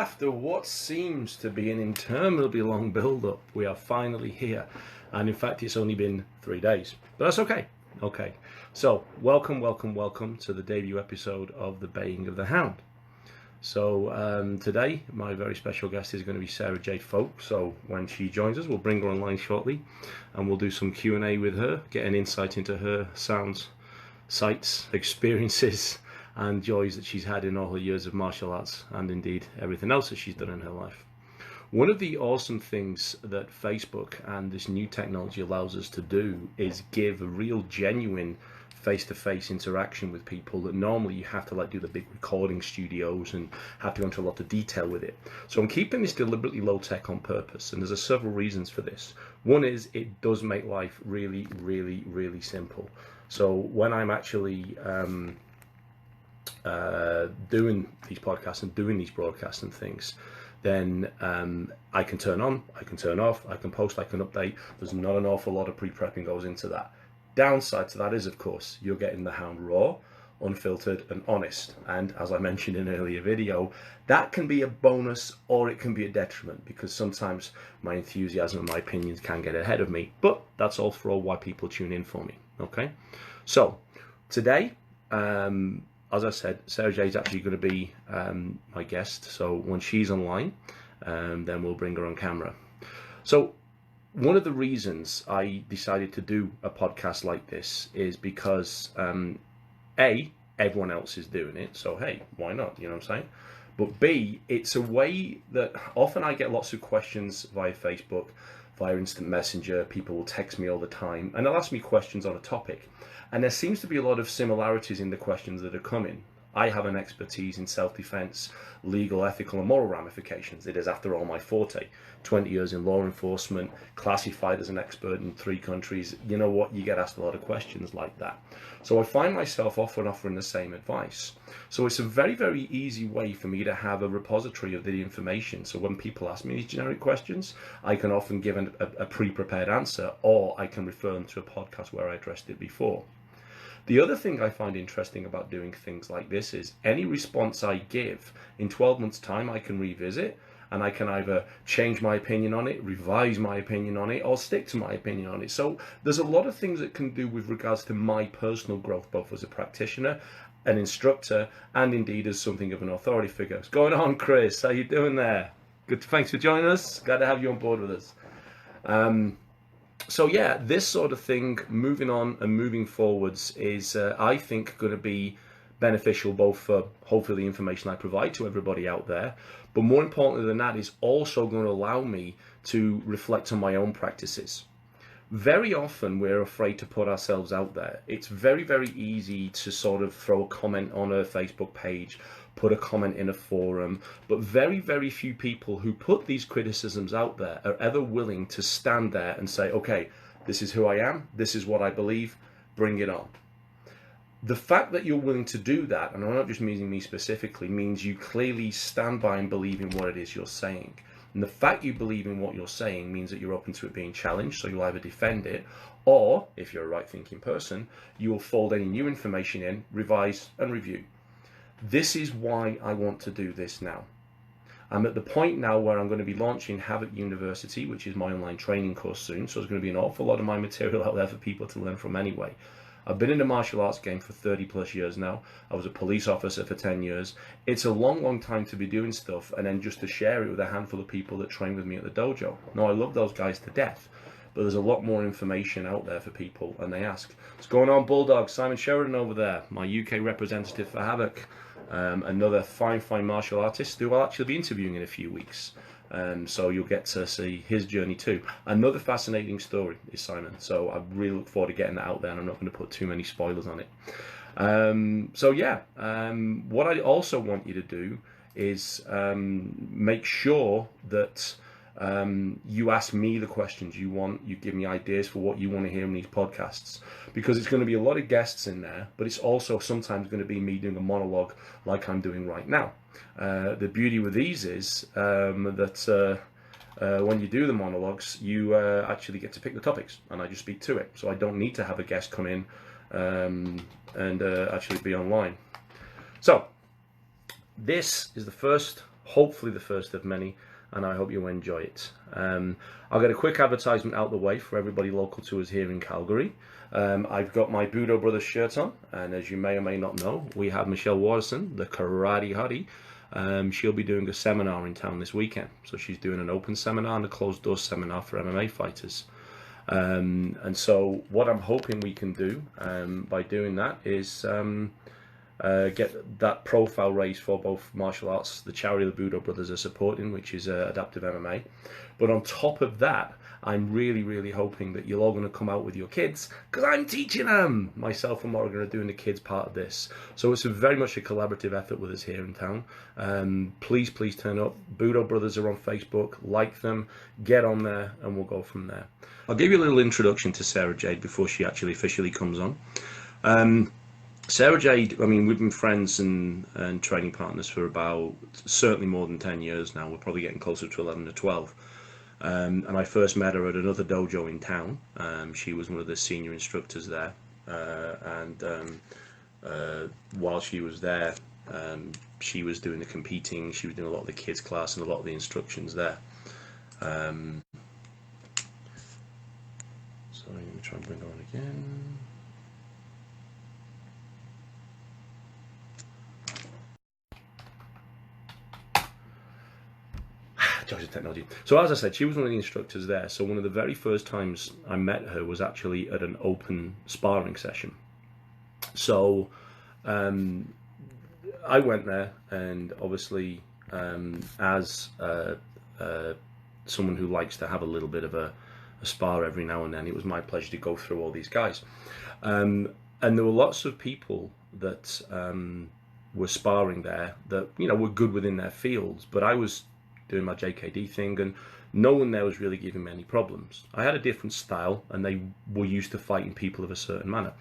after what seems to be an interminably long build-up, we are finally here. And in fact, it's only been 3 days, but that's okay. Okay, so welcome to the debut episode of The Baying of the Hound. So today, my very special guest is going to be Sarah-Jade Folk. So when she joins us, we'll bring her online shortly, and we'll do some Q&A with her, get an insight into her sounds, sights, experiences, and joys that she's had in all her years of martial arts, and indeed everything else that she's done in her life. One of the awesome things that Facebook and this new technology allows us to do is give a real genuine face-to-face interaction with people that normally you have to do the big recording studios and have to go into a lot of detail with it. So I'm keeping this deliberately low tech on purpose, and there's several reasons for this. One is it does make life really, really, really simple. So when I'm actually doing these podcasts and doing these broadcasts and things, then I can turn on, I can turn off, I can post, I can update. There's not an awful lot of pre-prepping goes into that. Downside to that is, of course, you're getting the hound raw, unfiltered and honest. And as I mentioned in an earlier video, that can be a bonus or it can be a detriment, because sometimes my enthusiasm and my opinions can get ahead of me. But that's all for all why people tune in for me. Okay, so today, as I said, Sarah-Jade's actually going to be my guest. So when she's online, then we'll bring her on camera. So one of the reasons I decided to do a podcast like this is because A, everyone else is doing it, so hey, why not, you know what I'm saying? But B, it's a way that often I get lots of questions via Facebook, via instant messenger. People will text me all the time and they'll ask me questions on a topic, and there seems to be a lot of similarities in the questions that are coming. I have an expertise in self-defense, legal, ethical and moral ramifications. It is, after all, my forte. 20 years in law enforcement, classified as an expert in 3 countries. You know what? You get asked a lot of questions like that. So I find myself often offering the same advice. So it's a very, very easy way for me to have a repository of the information. So when people ask me these generic questions, I can often give a pre-prepared answer, or I can refer them to a podcast where I addressed it before. The other thing I find interesting about doing things like this is any response I give, in 12 months' time I can revisit, and I can either change my opinion on it, revise my opinion on it, or stick to my opinion on it. So there's a lot of things that can do with regards to my personal growth, both as a practitioner, an instructor, and indeed as something of an authority figure. What's going on, Chris? How you doing there? Good. Thanks for joining us. Glad to have you on board with us. So yeah, this sort of thing, moving on and moving forwards, is I think going to be beneficial both for hopefully the information I provide to everybody out there, but more importantly than that, is also going to allow me to reflect on my own practices. Very often we're afraid to put ourselves out there. It's very, very easy to sort of throw a comment on a Facebook page, put a comment in a forum, but very, very few people who put these criticisms out there are ever willing to stand there and say, okay, this is who I am, this is what I believe, bring it on. The fact that you're willing to do that, and I'm not just meaning me specifically, means you clearly stand by and believe in what it is you're saying. And the fact you believe in what you're saying means that you're open to it being challenged, so you'll either defend it, or, if you're a right-thinking person, you will fold any new information in, revise and review. This is why I want to do this now. I'm at the point now where I'm going to be launching Havoc University, which is my online training course soon, so there's going to be an awful lot of my material out there for people to learn from anyway. I've been in the martial arts game for 30 plus years now. I was a police officer for 10 years. It's a long, long time to be doing stuff and then just to share it with a handful of people that train with me at the dojo. Now, I love those guys to death, but there's a lot more information out there for people, and they ask, what's going on, Bulldog? Simon Sheridan over there, my UK representative for Havoc. Another fine martial artist who I'll actually be interviewing in a few weeks. So you'll get to see his journey too. Another fascinating story is Simon. So I really look forward to getting that out there, and I'm not going to put too many spoilers on it. So yeah, what I also want you to do is make sure that you ask me the questions you want, you give me ideas for what you want to hear in these podcasts, because it's going to be a lot of guests in there, but it's also sometimes going to be me doing a monologue like I'm doing right now. The beauty with these is that when you do the monologues, you actually get to pick the topics, and I just speak to it, so I don't need to have a guest come in and actually be online. So this is the first hopefully the first of many, and I hope you enjoy it. I'll get a quick advertisement out the way for everybody local to us here in Calgary. I've got my Budo Brothers shirt on, and as you may or may not know, we have Michelle Watterson, the Karate Hottie. She'll be doing a seminar in town this weekend. So she's doing an open seminar and a closed door seminar for MMA fighters. And so what I'm hoping we can do by doing that is get that profile raised for both martial arts, the charity the Budo Brothers are supporting, which is Adaptive MMA. But on top of that, I'm really hoping that you're all going to come out with your kids, because I'm teaching them. Myself and Morrigan are doing the kids part of this. So it's very much a collaborative effort with us here in town. Please turn up. Budo Brothers are on Facebook. Like them. Get on there, and we'll go from there. I'll give you a little introduction to Sarah-Jade before she actually officially comes on. Sarah-Jade, I mean, we've been friends and training partners for about, certainly more than 10 years now. We're probably getting closer to 11 or 12. And I first met her at another dojo in town. She was one of the senior instructors there. While she was there, she was doing the competing. She was doing a lot of the kids class and a lot of the instructions there. Sorry, let me try and bring her on again. Of technology. So as I said, she was one of the instructors there. So one of the very first times I met her was actually at an open sparring session. So I went there, and obviously as someone who likes to have a little bit of a spar every now and then, it was my pleasure to go through all these guys. And there were lots of people that were sparring there that, you know, were good within their fields, but I was doing my JKD thing, and no one there was really giving me any problems. I had a different style, and they were used to fighting people of a certain manner.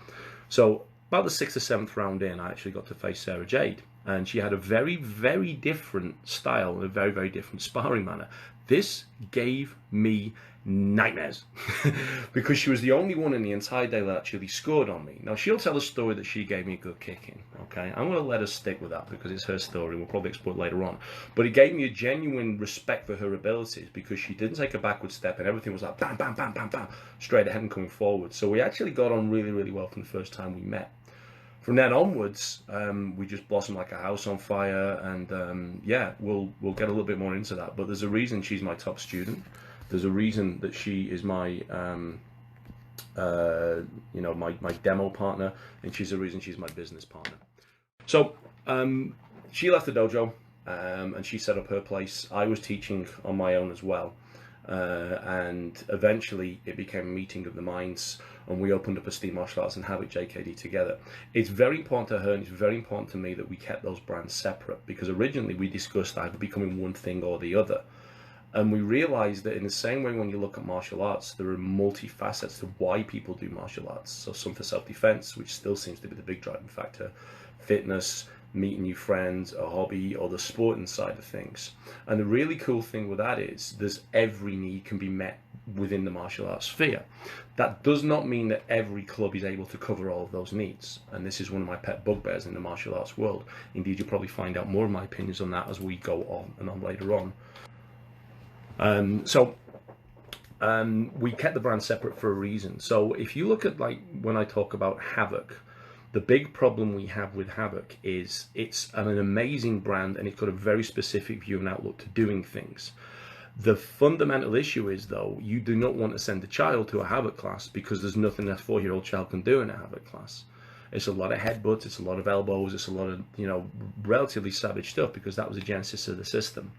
So about the 6th or 7th round in, I actually got to face Sarah-Jade, and she had a very different style and a very different sparring manner. This gave me nightmares because she was the only one in the entire day that actually scored on me. Now, she'll tell a story that she gave me a good kicking, okay? I'm going to let her stick with that because it's her story. We'll probably explore it later on. But it gave me a genuine respect for her abilities because she didn't take a backward step, and everything was like bam, bam, bam, bam, bam, straight ahead and coming forward. So we actually got on really well from the first time we met. From then onwards, we just blossomed like a house on fire, and yeah, we'll get a little bit more into that. But there's a reason she's my top student. There's a reason that she is my, you know, my demo partner, and she's the reason she's my business partner. So she left the dojo, and she set up her place. I was teaching on my own as well, and eventually it became a meeting of the minds, and we opened up Esteem Martial Arts and Havoc JKD together. It's very important to her, and it's very important to me that we kept those brands separate, because originally we discussed either becoming one thing or the other. And we realized that in the same way when you look at martial arts, there are multi-facets to why people do martial arts. So some for self-defense, which still seems to be the big driving factor, fitness, meeting new friends, a hobby, or the sporting side of things. And the really cool thing with that is there's every need can be met within the martial arts sphere. That does not mean that every club is able to cover all of those needs. And this is one of my pet bugbears in the martial arts world. Indeed, you'll probably find out more of my opinions on that as we go on and on later on. We kept the brand separate for a reason. So if you look at, like, when I talk about Havoc, the big problem we have with Havoc is it's an amazing brand, and it's got a very specific view and outlook to doing things. The fundamental issue is, though, you do not want to send a child to a Havoc class because there's nothing a 4-year-old child can do in a Havoc class. It's a lot of headbutts, it's a lot of elbows, it's a lot of, you know, relatively savage stuff, because that was the genesis of the system.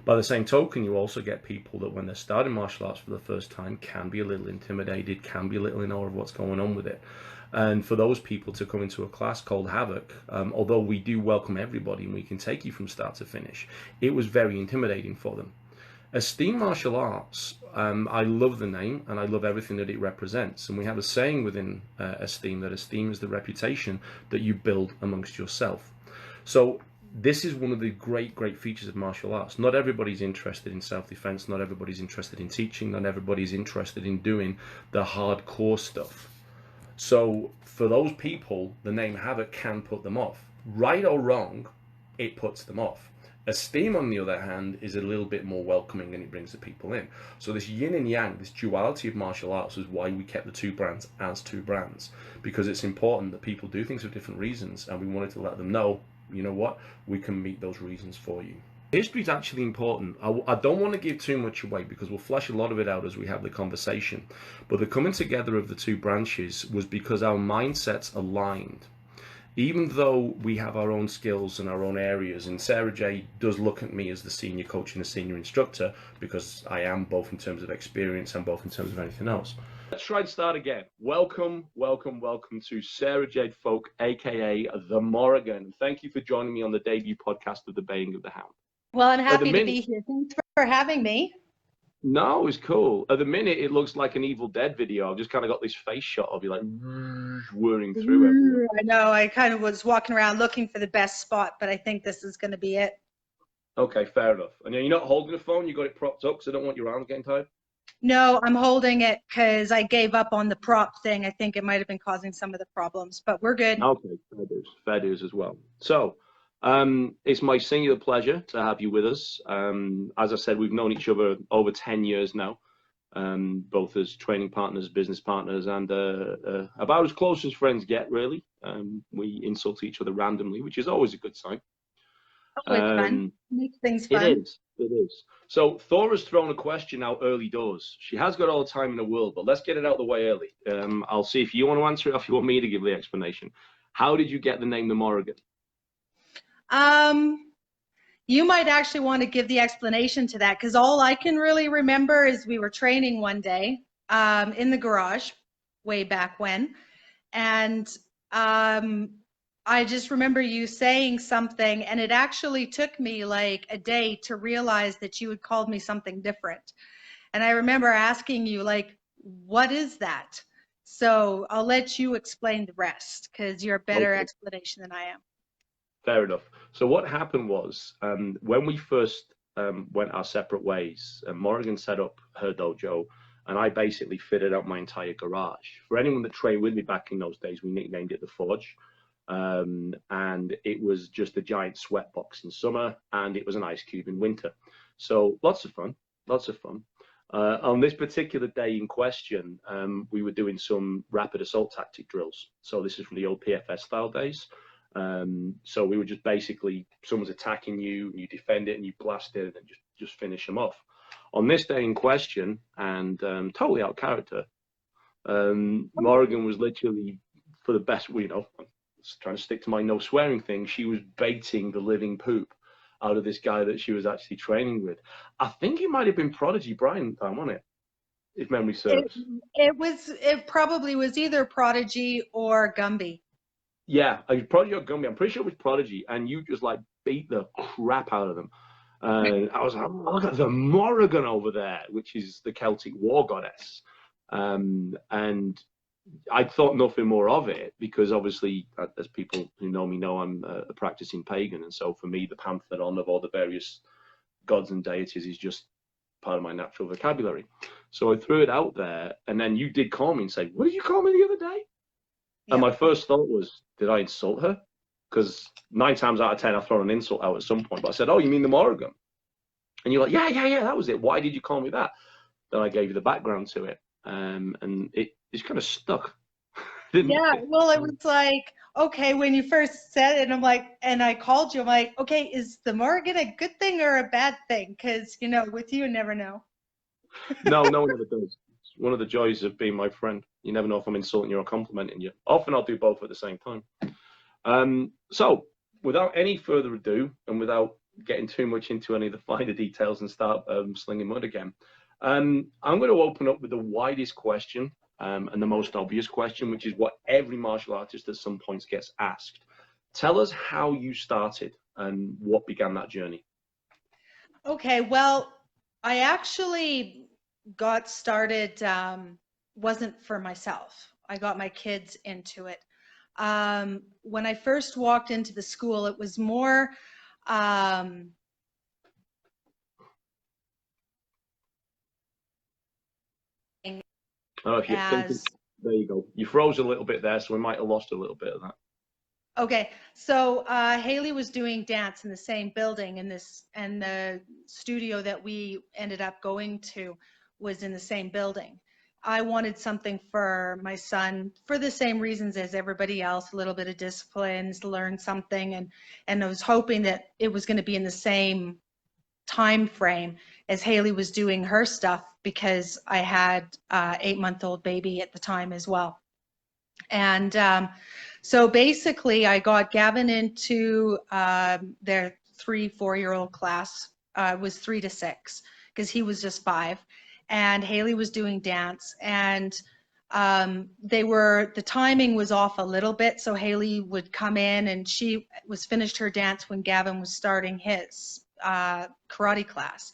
By the same token, you also get people that when they're starting martial arts for the first time can be a little intimidated, can be a little in awe of what's going on with it. And for those people to come into a class called Havoc, although we do welcome everybody and we can take you from start to finish, it was very intimidating for them. Esteem Martial Arts, I love the name and I love everything that it represents. And we have a saying within Esteem that esteem is the reputation that you build amongst yourself. So this is one of the great features of martial arts. Not everybody's interested in self-defense, not everybody's interested in teaching, not everybody's interested in doing the hardcore stuff. So for those people, the name Havoc can put them off. Right or wrong, it puts them off. Esteem, on the other hand, is a little bit more welcoming and it brings the people in. So this yin and yang, this duality of martial arts is why we kept the two brands as two brands, because it's important that people do things for different reasons, and we wanted to let them know, you know what, we can meet those reasons for you. History is actually important. I don't want to give too much away because we'll flesh a lot of it out as we have the conversation. But the coming together of the two branches was because our mindsets aligned. Even though we have our own skills and our own areas, and Sarah-Jade does look at me as the senior coach and the senior instructor, because I am, both in terms of experience and both in terms of anything else. Let's try and start again. Welcome to Sarah-Jade Folk, aka the Morrigan. Thank you for joining me on the debut podcast of The Baying of the Hound. Well, I'm happy to be here. Thanks for having me. No, it's cool. At the minute, it looks like an Evil Dead video. I've just kind of got this face shot of you, like, whirring through everywhere. I know. I kind of was walking around looking for the best spot, but I think this is going to be it. Okay, fair enough. And you're not holding the phone? You got it propped up because I don't want your arms getting tired? No, I'm holding it because I gave up on the prop thing. I think it might have been causing some of the problems, but we're good. Okay, fair dues as well. So, it's my singular pleasure to have you with us. As I said, we've known each other over 10 years now, both as training partners, business partners, and about as close as friends get, really. We insult each other randomly, which is always a good sign. Always fun. Makes things fun. It is. So Thora's thrown a question out early doors. She has got all the time in the world, but let's get it out of the way early. I'll see if you want to answer it or if you want me to give the explanation. How did you get the name the Morrigan? You might actually want to give the explanation to that, because all I can really remember is we were training one day in the garage way back when, and I just remember you saying something, and it actually took me like a day to realize that you had called me something different. And I remember asking you, like, what is that? So I'll let you explain the rest, because you're a better explanation than I am. Fair enough. So what happened was, when we first went our separate ways, Morrigan set up her dojo, and I basically fitted out my entire garage. For anyone that trained with me back in those days, we nicknamed it the Forge. And it was just a giant sweat box in summer, and it was an ice cube in winter. So lots of fun. On this particular day in question, we were doing some rapid assault tactic drills. So this is from the old PFS style days. So we were just basically, someone's attacking you, and you defend it, and you blast it, and just finish them off. On this day in question, and totally out of character, Morrigan was literally, for the best, trying to stick to my no swearing thing, she was baiting the living poop out of this guy that she was actually training with. I think it might have been Prodigy Brian time, wasn't it? If memory serves. It probably was either Prodigy or Gumby. Yeah, Prodigy or Gumby. I'm pretty sure it was Prodigy, and you just like beat the crap out of them. And I was like, oh, look at the Morrigan over there, which is the Celtic war goddess. And I thought nothing more of it, because obviously, as people who know me know, I'm a practicing pagan, and so for me, the pantheon of all the various gods and deities is just part of my natural vocabulary. So I threw it out there, and then you did call me and say, "What did you call me the other day?" Yeah. And my first thought was, did I insult her? Because 9 times out of 10, I've thrown an insult out at some point. But I said, "Oh, you mean the Morrigan?" And you're like, "Yeah, that was it. Why did you call me that?" Then I gave you the background to it, and it's kind of stuck. Yeah, well, it was like, okay, when you first said it, I'm like, and I called you, I'm like, okay, is the Morrigan a good thing or a bad thing? Because, with you never know. No one ever does. It's one of the joys of being my friend. You never know if I'm insulting you or complimenting you. Often I'll do both at the same time. So without any further ado, and without getting too much into any of the finer details and start slinging mud again, I'm going to open up with the widest question and the most obvious question, which is what every martial artist at some points gets asked. Tell us how you started and what began that journey. Okay, well, I actually got started, wasn't for myself. I got my kids into it. When I first walked into the school, it was more there you go. You froze a little bit there, so we might have lost a little bit of that. Okay, so Haley was doing dance in the same building, in this, and the studio that we ended up going to was in the same building. I wanted something for my son for the same reasons as everybody else, a little bit of discipline, to learn something, and I was hoping that it was going to be in the same time frame as Haley was doing her stuff because I had 8-month-old baby at the time as well. And so basically, I got Gavin into their 3-4-year-old class. It was 3 to 6 because he was just 5, and Haley was doing dance. And the timing was off a little bit. So Haley would come in, and she was finished her dance when Gavin was starting his karate class.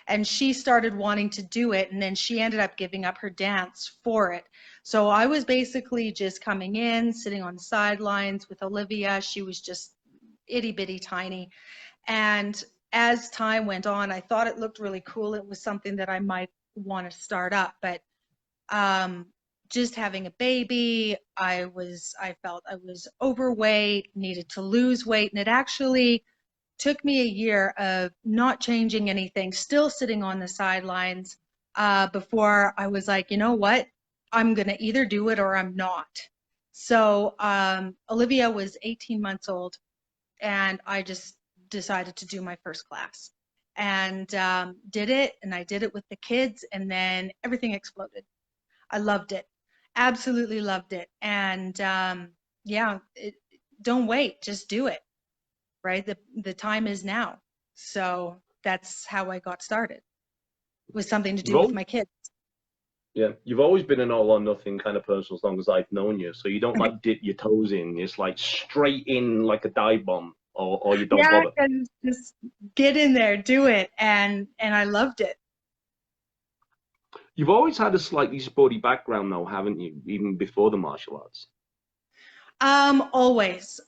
And she started wanting to do it, and then she ended up giving up her dance for it. So I was basically just coming in, sitting on the sidelines with Olivia. She was just itty bitty tiny. And as time went on, I thought it looked really cool. It was something that I might want to start up, but just having a baby, I felt I was overweight, needed to lose weight, and it actually took me a year of not changing anything, still sitting on the sidelines, before I was like, you know what? I'm going to either do it or I'm not. So Olivia was 18 months old, and I just decided to do my first class and did it. And I did it with the kids, and then everything exploded. I loved it. Absolutely loved it. And yeah, don't wait, just do it. Right? The time is now. So that's how I got started. It was something to You've do with always, my kids. yeah, you've always been an all or nothing kind of person as long as I've known you. So you don't like dip your toes in. It's like straight in like a dive bomb, or you don't Yeah, bother. and just get in there, do it, and I loved it. You've always had a slightly sporty background, though, haven't you? Even before the martial arts. Always.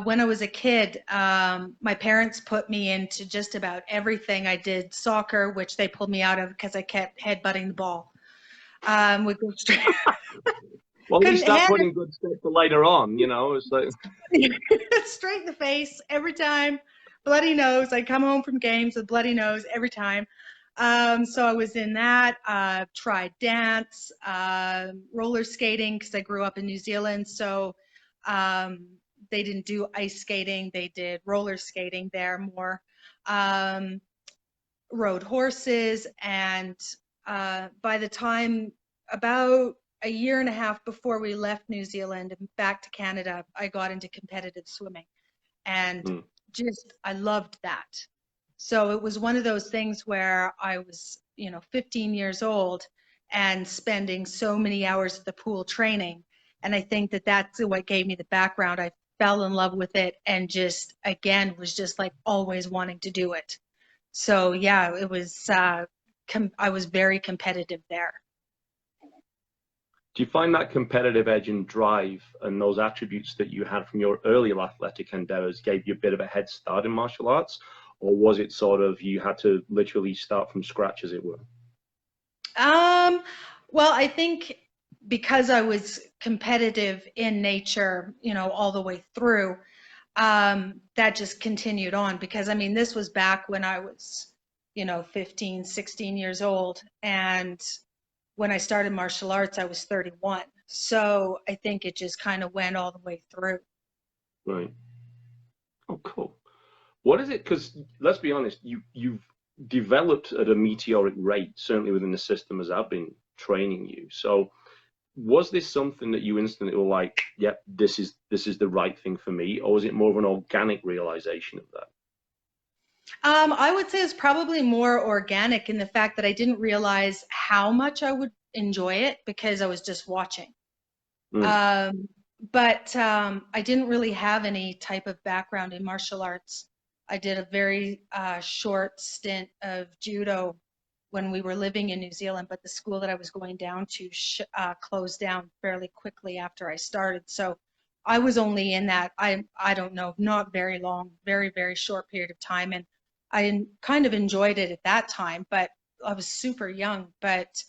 When I was a kid, my parents put me into just about everything. I did soccer, which they pulled me out of because I kept headbutting the ball. Would go straight. Well, at Couldn't least that hand put in good stead for later on. It's like it straight in the face every time. Bloody nose. I come home from games with bloody nose every time. So I was in that. Tried dance, roller skating because I grew up in New Zealand. So um, they didn't do ice skating. They did roller skating there more. Um, Rode horses, and by the time about a year and a half before we left New Zealand and back to Canada, I got into competitive swimming, and hmm. just I loved that. So it was one of those things where I was, 15 years old and spending so many hours at the pool training. And I think that that's what gave me the background. I fell in love with it and just, again, was just like always wanting to do it. So yeah, it was, I was very competitive there. Do you find that competitive edge and drive and those attributes that you had from your earlier athletic endeavors gave you a bit of a head start in martial arts? Or was it sort of you had to literally start from scratch, as it were? Um, well, I think because I was competitive in nature, all the way through, that just continued on because I mean, this was back when I was, 15, 16 years old. And when I started martial arts, I was 31. So I think it just kind of went all the way through. Right. Oh, cool. What is it? Because let's be honest, you've developed at a meteoric rate, certainly within the system as I've been training you. So was this something that you instantly were like, yep, this is the right thing for me, or was it more of an organic realization of that? I would say it's probably more organic in the fact that I didn't realize how much I would enjoy it because I was just watching. Mm, Um, but I didn't really have any type of background in martial arts. I did a very short stint of judo when we were living in New Zealand, but the school that I was going down to closed down fairly quickly after I started. So I was only in that, I don't know, not very long, very, very short period of time. And I kind of enjoyed it at that time, but I was super young. But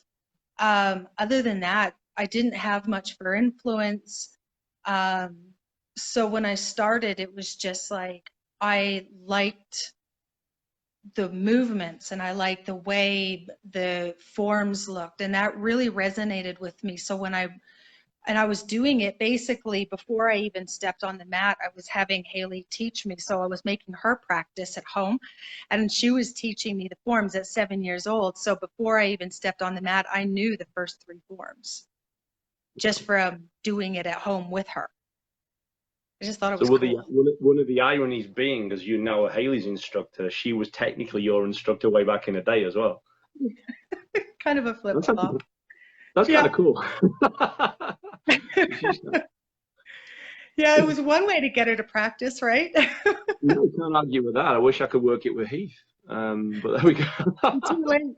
other than that, I didn't have much for influence. Um, so when I started, it was just like I liked the movements and I liked the way the forms looked, and that really resonated with me. So when I was doing it basically before I even stepped on the mat, I was having Haley teach me. So I was making her practice at home, and she was teaching me the forms at 7 years old. So before I even stepped on the mat, I knew the first 3 forms just from doing it at home with her. I just thought it So was cool. one of the ironies being, as you now are Haley's instructor, she was technically your instructor way back in the day as well. Kind of a flip flop. That's kind Yeah. of cool. Yeah, it was one way to get her to practice, right? No, I can't argue with that. I wish I could work it with Heath. But there we go. Too late.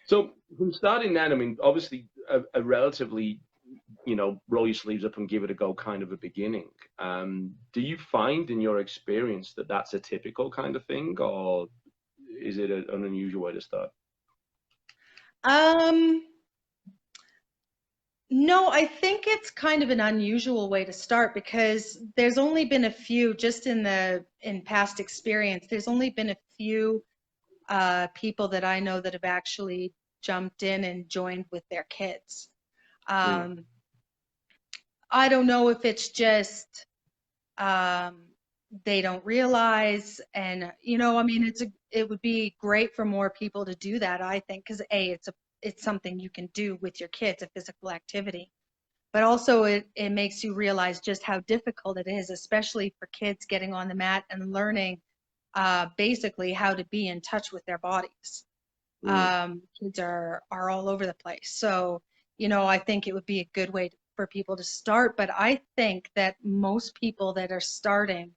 So from starting then, I mean, obviously a relatively, roll your sleeves up and give it a go kind of a beginning. Do you find in your experience that that's a typical kind of thing, or is it an unusual way to start? No, I think it's kind of an unusual way to start because there's only been a few, just in past experience, there's only been a few people that I know that have actually jumped in and joined with their kids. I don't know if it's just they don't realize, and I mean, it would be great for more people to do that, I think, because it's something you can do with your kids, a physical activity. But also it makes you realize just how difficult it is, especially for kids getting on the mat and learning basically how to be in touch with their bodies. Kids are all over the place. So, I think it would be a good way for people to start. But I think that most people that are starting,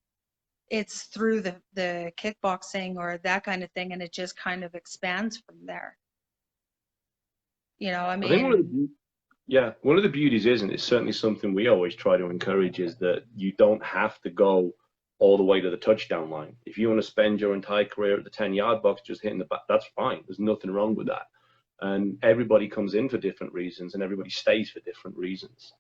it's through the kickboxing or that kind of thing, and it just kind of expands from there. I I think mean, one of the beauties is, and it's certainly something we always try to encourage, is that you don't have to go all the way to the touchdown line. If you want to spend your entire career at the 10-yard box just hitting the back, that's fine. There's nothing wrong with that. And everybody comes in for different reasons, and everybody stays for different reasons.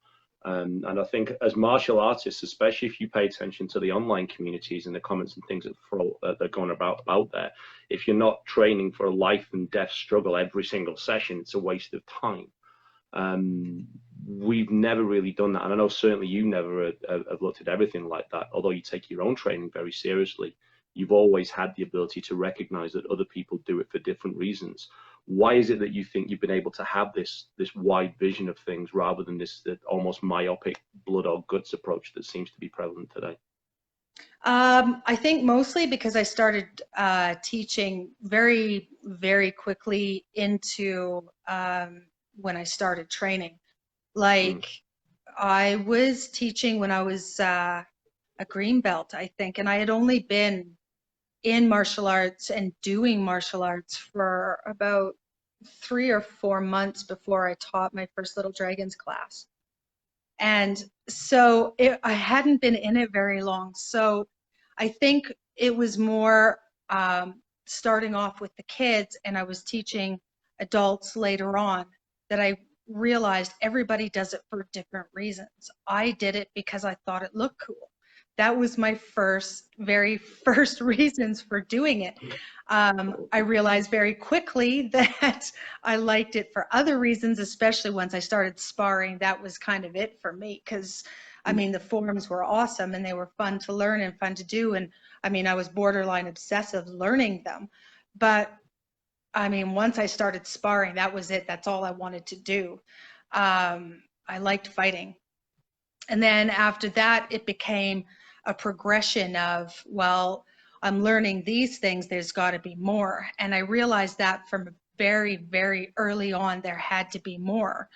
And I think as martial artists, especially if you pay attention to the online communities and the comments and things that are going about there, if you're not training for a life and death struggle every single session, it's a waste of time. We've never really done that, and I know certainly you never have looked at everything like that. Although you take your own training very seriously, you've always had the ability to recognize that other people do it for different reasons. Why is it that you think you've been able to have this wide vision of things rather than this almost myopic blood or guts approach that seems to be prevalent today? I think mostly because I started teaching very, very quickly into when I started training. Like I was teaching when I was a green belt, I think, and I had only been in martial arts and doing martial arts for about 3 or 4 months before I taught my first Little Dragons class. And so I hadn't been in it very long. So I think it was more starting off with the kids, and I was teaching adults later on that I realized everybody does it for different reasons. I did it because I thought it looked cool. That was my very first reasons for doing it. I realized very quickly that I liked it for other reasons, especially once I started sparring. That was kind of it for me because, I mean, the forms were awesome and they were fun to learn and fun to do. And I mean, I was borderline obsessive learning them. But I mean, once I started sparring, that was it. That's all I wanted to do. I liked fighting. And then after that, it became a progression of, well, I'm learning these things, there's got to be more. And I realized that from very, very early on, there had to be more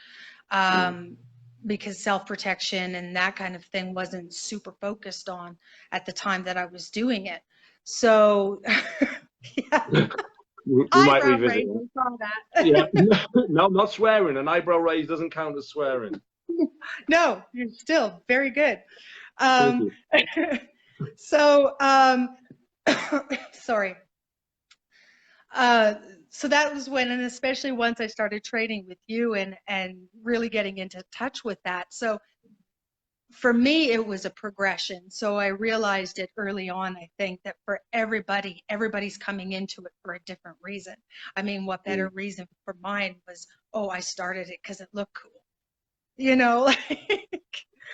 because self-protection and that kind of thing wasn't super focused on at the time that I was doing it. So, yeah. We might revisit that. Saw that. Yeah, no, not swearing. An eyebrow raise doesn't count as swearing. No, you're still very good. Thank you. So, sorry. So that was when, and especially once I started training with you and really getting into touch with that. So for me, it was a progression. So I realized it early on, I think, that for everybody, everybody's coming into it for a different reason. I mean, what better reason for mine was, oh, I started it because it looked cool. You know, like,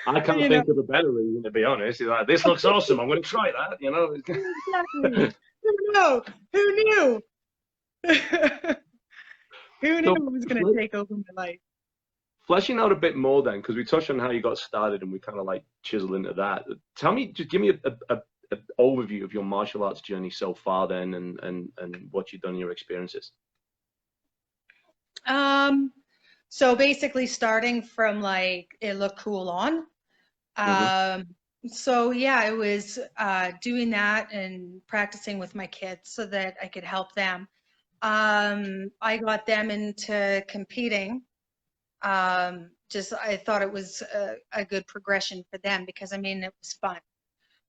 I can't you know, think of a better reason, to be honest. It's like, this looks awesome. I'm going to try that, you know. exactly. Who knew? Who knew? Who knew So, it was going to take over my life? fleshing out a bit more then, because we touched on how you got started and we kind of like chisel into that. Tell me, just give me a overview of your martial arts journey so far then, and what you've done in your experiences. So basically starting from like it looked cool on. Hmm. So yeah, it was doing that and practicing with my kids so that I could help them. I got them into competing. Just I thought it was a good progression for them because I mean it was fun,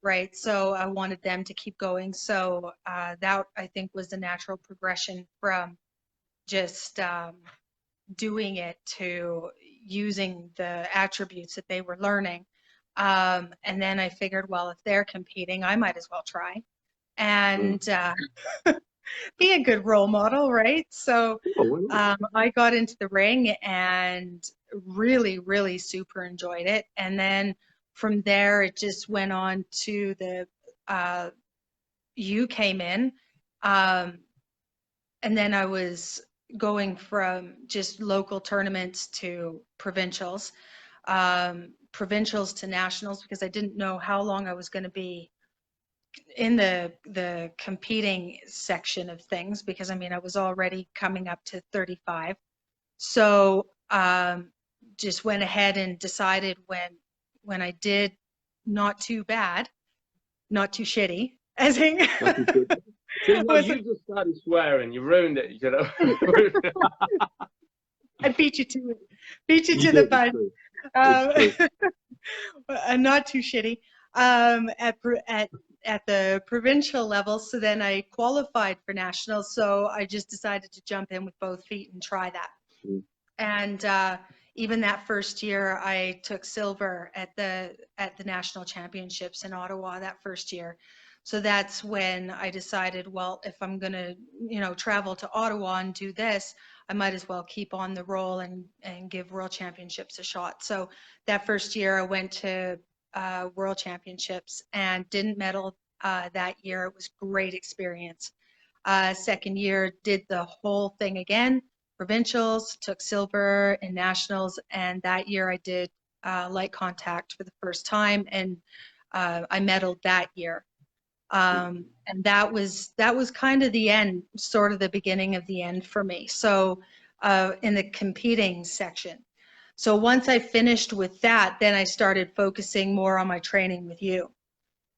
right? So I wanted them to keep going. So that I think was the natural progression from just doing it to using the attributes that they were learning. And then I figured, well, if they're competing, I might as well try and be a good role model, right? So I got into the ring and really, really super enjoyed it. And then from there, it just went on to the you came in. And then I was going from just local tournaments to provincials to nationals because I didn't know how long I was going to be in the competing section of things because I mean I was already coming up to 35. So just went ahead and decided when I did not too bad, not too shitty, as in See, no, you just started swearing. You ruined it. You know. I beat you to it. Beat you You to the did, punch. it's true. Not too shitty. At the provincial level, so then I qualified for nationals. So I just decided to jump in with both feet and try that. And even that first year, I took silver at the national championships in Ottawa that first year. So that's when I decided, well, if I'm going to, travel to Ottawa and do this, I might as well keep on the roll and give World Championships a shot. So that first year I went to World Championships and didn't medal that year. It was great experience. Second year, did the whole thing again, provincials, took silver in nationals, and that year I did light contact for the first time, and I medaled that year. And that was kind of the end, sort of the beginning of the end for me. So in the competing section. So once I finished with that, then I started focusing more on my training with you.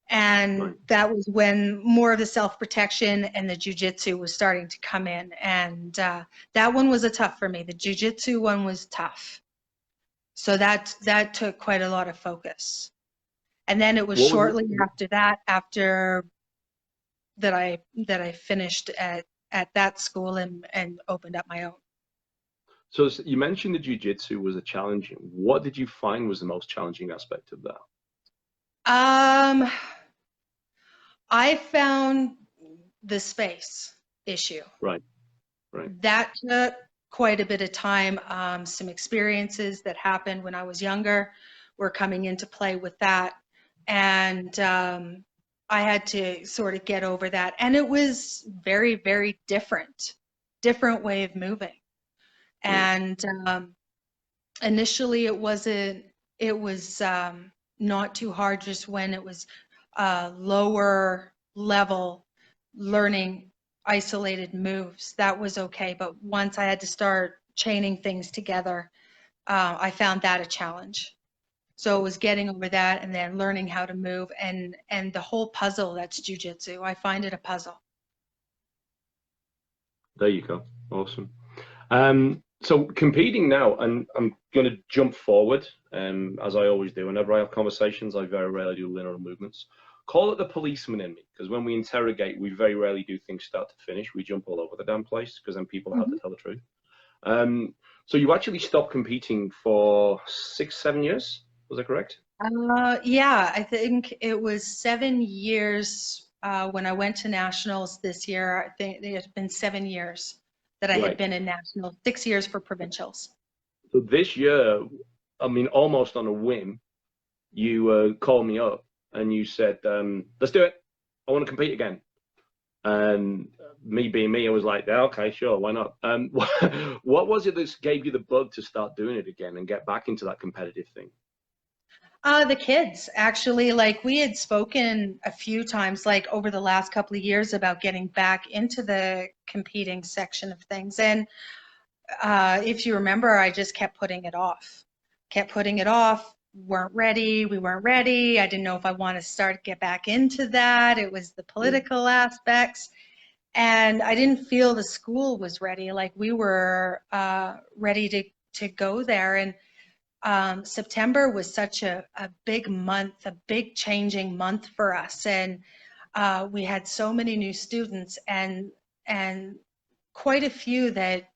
And that was when more of the self-protection and the jiu-jitsu was starting to come in. And that one was a tough for me. The jiu-jitsu one was tough. So that took quite a lot of focus. And then it was shortly after that, after that I finished at that school and opened up my own. So you mentioned the jiu-jitsu was a challenging. What did you find was the most challenging aspect of that? I found the space issue. Right. That took quite a bit of time. Some experiences that happened when I was younger were coming into play with that. And I had to sort of get over that. And it was very, very different way of moving. And initially it was not too hard, just when it was lower level learning isolated moves, that was okay. But once I had to start chaining things together, I found that a challenge. So it was getting over that and then learning how to move and the whole puzzle that's jiu-jitsu. I find it a puzzle. There you go. Awesome. So competing now, and I'm going to jump forward, as I always do. Whenever I have conversations, I very rarely do linear movements. Call it the policeman in me, because when we interrogate, we very rarely do things start to finish. We jump all over the damn place, because then people have to tell the truth. So you actually stopped competing for 6-7 years? Was that correct? Yeah, I think it was 7 years when I went to nationals this year. I think it had been 7 years that I had Right. been in nationals, 6 years for provincials. So this year, I mean, almost on a whim, you called me up and you said, "Let's do it. I want to compete again." And me being me, I was like, "Yeah, okay, sure, why not?" What was it that gave you the bug to start doing it again and get back into that competitive thing? The kids, actually, like we had spoken a few times, like over the last couple of years about getting back into the competing section of things. And if you remember, I just kept putting it off, weren't ready, we weren't ready. I didn't know if I want to get back into that. It was the Mm, political aspects. And I didn't feel the school was ready. Like we were ready to go there. And September was such a big month, a big changing month for us. And we had so many new students and quite a few that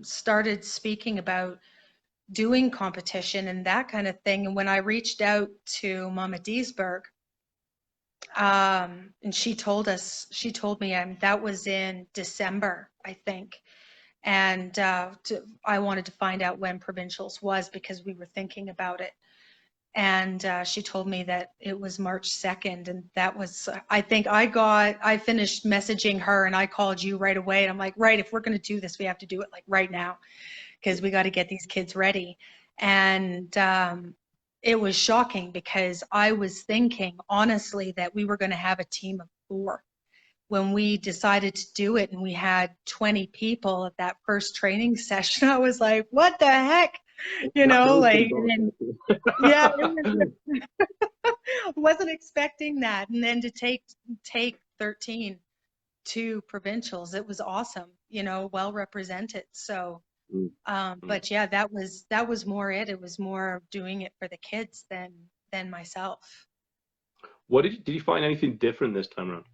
started speaking about doing competition and that kind of thing. And when I reached out to Mama Deesberg, and she told me that was in December, I think. And I wanted to find out when provincials was because we were thinking about it. And she told me that it was March 2nd. And that was, I think I finished messaging her and I called you right away. And I'm like, right, if we're going to do this, we have to do it like right now because we got to get these kids ready. And it was shocking because I was thinking honestly that we were going to have a team of 4 when we decided to do it, and we had 20 people at that first training session. I was like, what the heck? that was Like, pretty and cool. then, yeah, wasn't expecting that. And then to take 13 to provincials, it was awesome, well represented. So, Mm, mm. but yeah, that was more it. It was more doing it for the kids than myself. What did you find anything different this time around?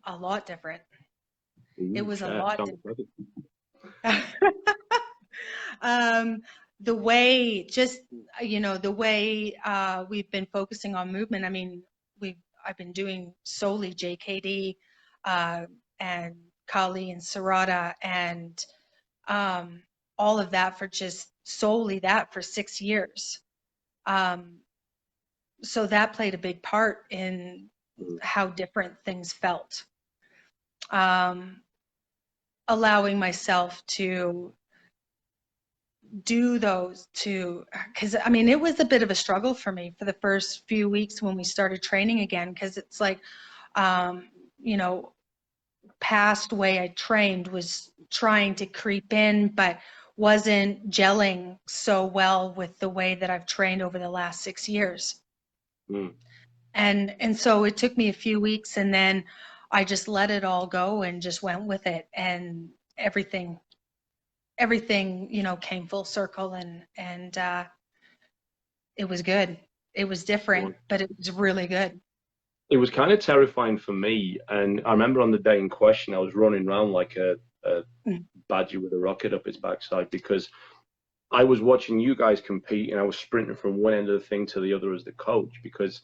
A lot different. It Ooh, was a chef, lot tell me different. about it. um, the way just the way we've been focusing on movement. I mean, I've been doing solely JKD and Kali and Sarada and um, all of that for just solely that for 6 years. Um, so that played a big part in Mm, how different things felt. Um, allowing myself to do those two, because I mean it was a bit of a struggle for me for the first few weeks when we started training again, because it's like um you know past way I trained was trying to creep in but wasn't gelling so well with the way that I've trained over the last 6 years. mm. And so it took me a few weeks, and then I just let it all go and just went with it, and everything came full circle, and it was good. It was different, but it was really good. It was kind of terrifying for me. And I remember on the day in question, I was running around like a Mm. badger with a rocket up its backside because I was watching you guys compete and I was sprinting from one end of the thing to the other as the coach because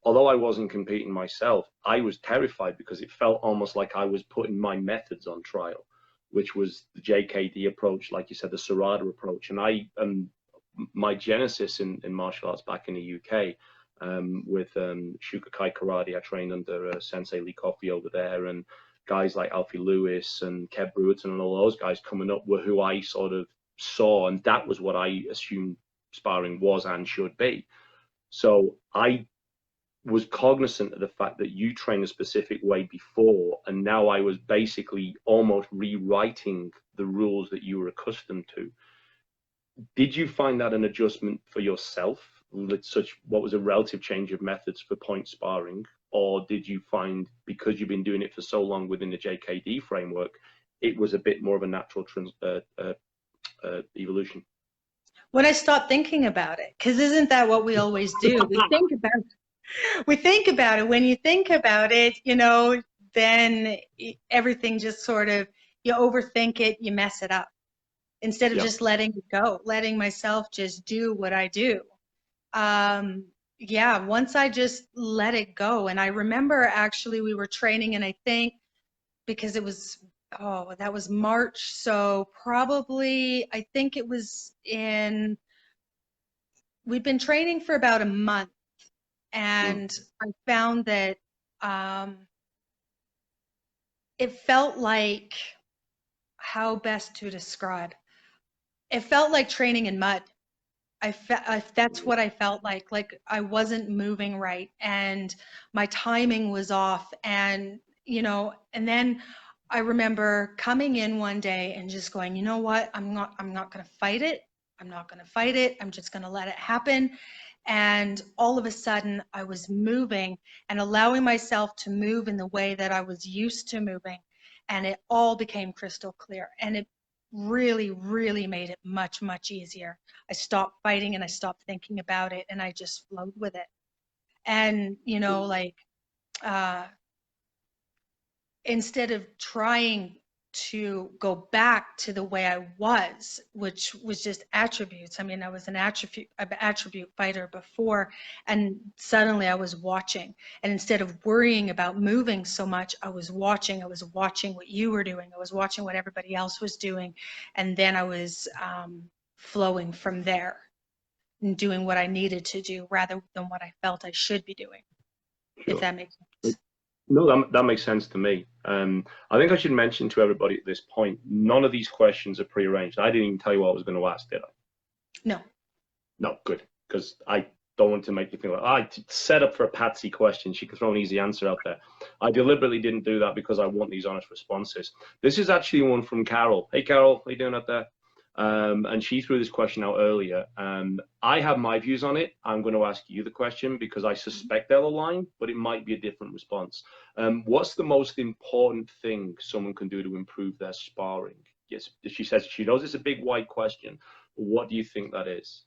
although I wasn't competing myself, I was terrified because it felt almost like I was putting my methods on trial, which was the JKD approach, like you said, the Sarada approach. And my genesis in martial arts back in the UK with Shukakai Karate, I trained under Sensei Lee Coffey over there, and guys like Alfie Lewis and Kev Brewerton and all those guys coming up were who I sort of saw, and that was what I assumed sparring was and should be. So I was cognizant of the fact that you trained a specific way before, and now I was basically almost rewriting the rules that you were accustomed to. Did you find that an adjustment for yourself? What was a relative change of methods for point sparring, or did you find because you've been doing it for so long within the JKD framework, it was a bit more of a natural evolution? When I stopped thinking about it, because isn't that what we always do? We think about it. When you think about it, then everything just sort of, you overthink it, you mess it up. instead of Yeah. just letting it go, letting myself just do what I do. Um, yeah, once I just let it go. And I remember actually we were training, and I think because it was, oh, that was March. So probably, I think it was we'd been training for about a month, Mm. and I found that um, it felt like, how best to describe, it felt like training in mud. That's what I felt like I wasn't moving right, and my timing was off, and and then I remember coming in one day and just going, you know what, I'm not going to fight it. I'm not going to fight it. I'm just going to let it happen. And all of a sudden I was moving and allowing myself to move in the way that I was used to moving, and it all became crystal clear, and it really, really made it much, much easier. I stopped fighting and I stopped thinking about it, and I just flowed with it. And, uh, instead of trying to go back to the way I was, which was just attributes. I mean, I was an attribute fighter before, and suddenly I was watching. And instead of worrying about moving so much, I was watching. I was watching what you were doing. I was watching what everybody else was doing. And then I was flowing from there and doing what I needed to do rather than what I felt I should be doing, if Sure. that makes sense. No, that makes sense to me. I think I should mention to everybody at this point, none of these questions are prearranged. I didn't even tell you what I was going to ask, did I? No. No, good, because I don't want to make you feel like I set up for a Patsy question. She can throw an easy answer out there. I deliberately didn't do that because I want these honest responses. This is actually one from Carol. Hey, Carol, how you doing out there? And she threw this question out earlier. I have my views on it. I'm going to ask you the question because I suspect they'll align, but it might be a different response. What's the most important thing someone can do to improve their sparring? Yes, she says she knows it's a big, wide question. What do you think that is?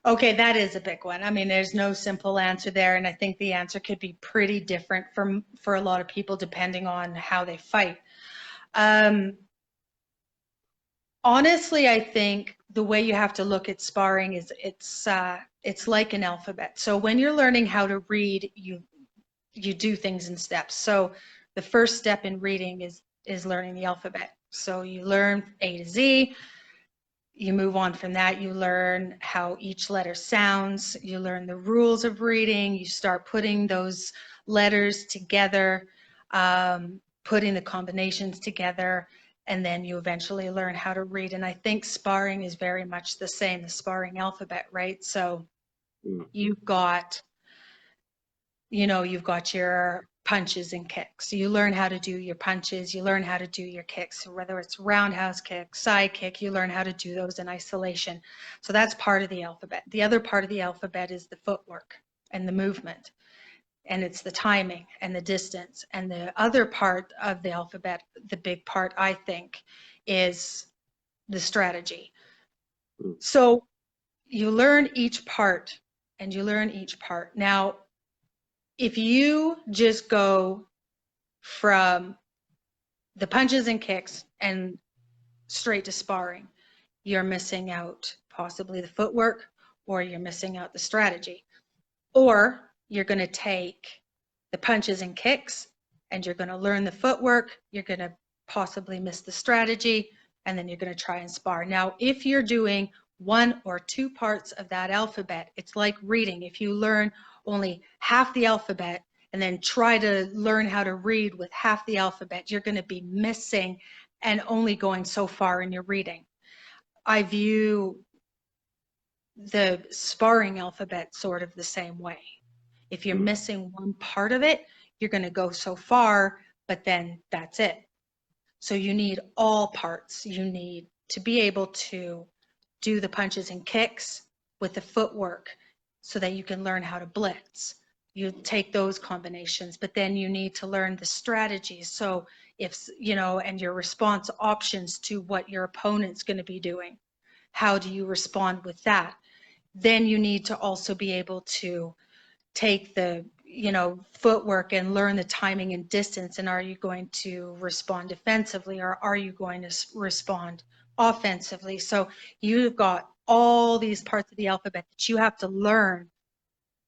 Okay, that is a big one. I mean, there's no simple answer there, and I think the answer could be pretty different for a lot of people depending on how they fight. Um, Honestly, I think the way you have to look at sparring is it's like an alphabet. So when you're learning how to read, you do things in steps. So the first step in reading is learning the alphabet. So you learn A to Z. You move on from that, you learn how each letter sounds, you learn the rules of reading, you start putting those letters together, putting the combinations together, and then you eventually learn how to read. And I think sparring is very much the same, the sparring alphabet, right? So Mm. you've got you've got your punches and kicks. You learn how to do your punches, you learn how to do your kicks. So whether it's roundhouse kick, side kick, you learn how to do those in isolation. So that's part of the alphabet. The other part of the alphabet is the footwork and the movement, and it's the timing and the distance. And the other part of the alphabet, the big part, I think, is the strategy. Mm. So you learn each part and you learn each part. Now, if you just go from the punches and kicks and straight to sparring, you're missing out possibly the footwork, or you're missing out the strategy. Or you're going to take the punches and kicks and you're going to learn the footwork, you're going to possibly miss the strategy, and then you're going to try and spar. Now, if you're doing one or two parts of that alphabet, it's like reading. If you learn only half the alphabet and then try to learn how to read with half the alphabet, you're going to be missing and only going so far in your reading. I view the sparring alphabet sort of the same way. If you're missing one part of it, you're going to go so far, but then that's it. So you need all parts. You need to be able to do the punches and kicks with the footwork so that you can learn how to blitz. You take those combinations, but then you need to learn the strategies. So if, and your response options to what your opponent's going to be doing. How do you respond with that? Then you need to also be able to take the footwork and learn the timing and distance, and are you going to respond defensively or are you going to respond offensively. So you've got all these parts of the alphabet that you have to learn,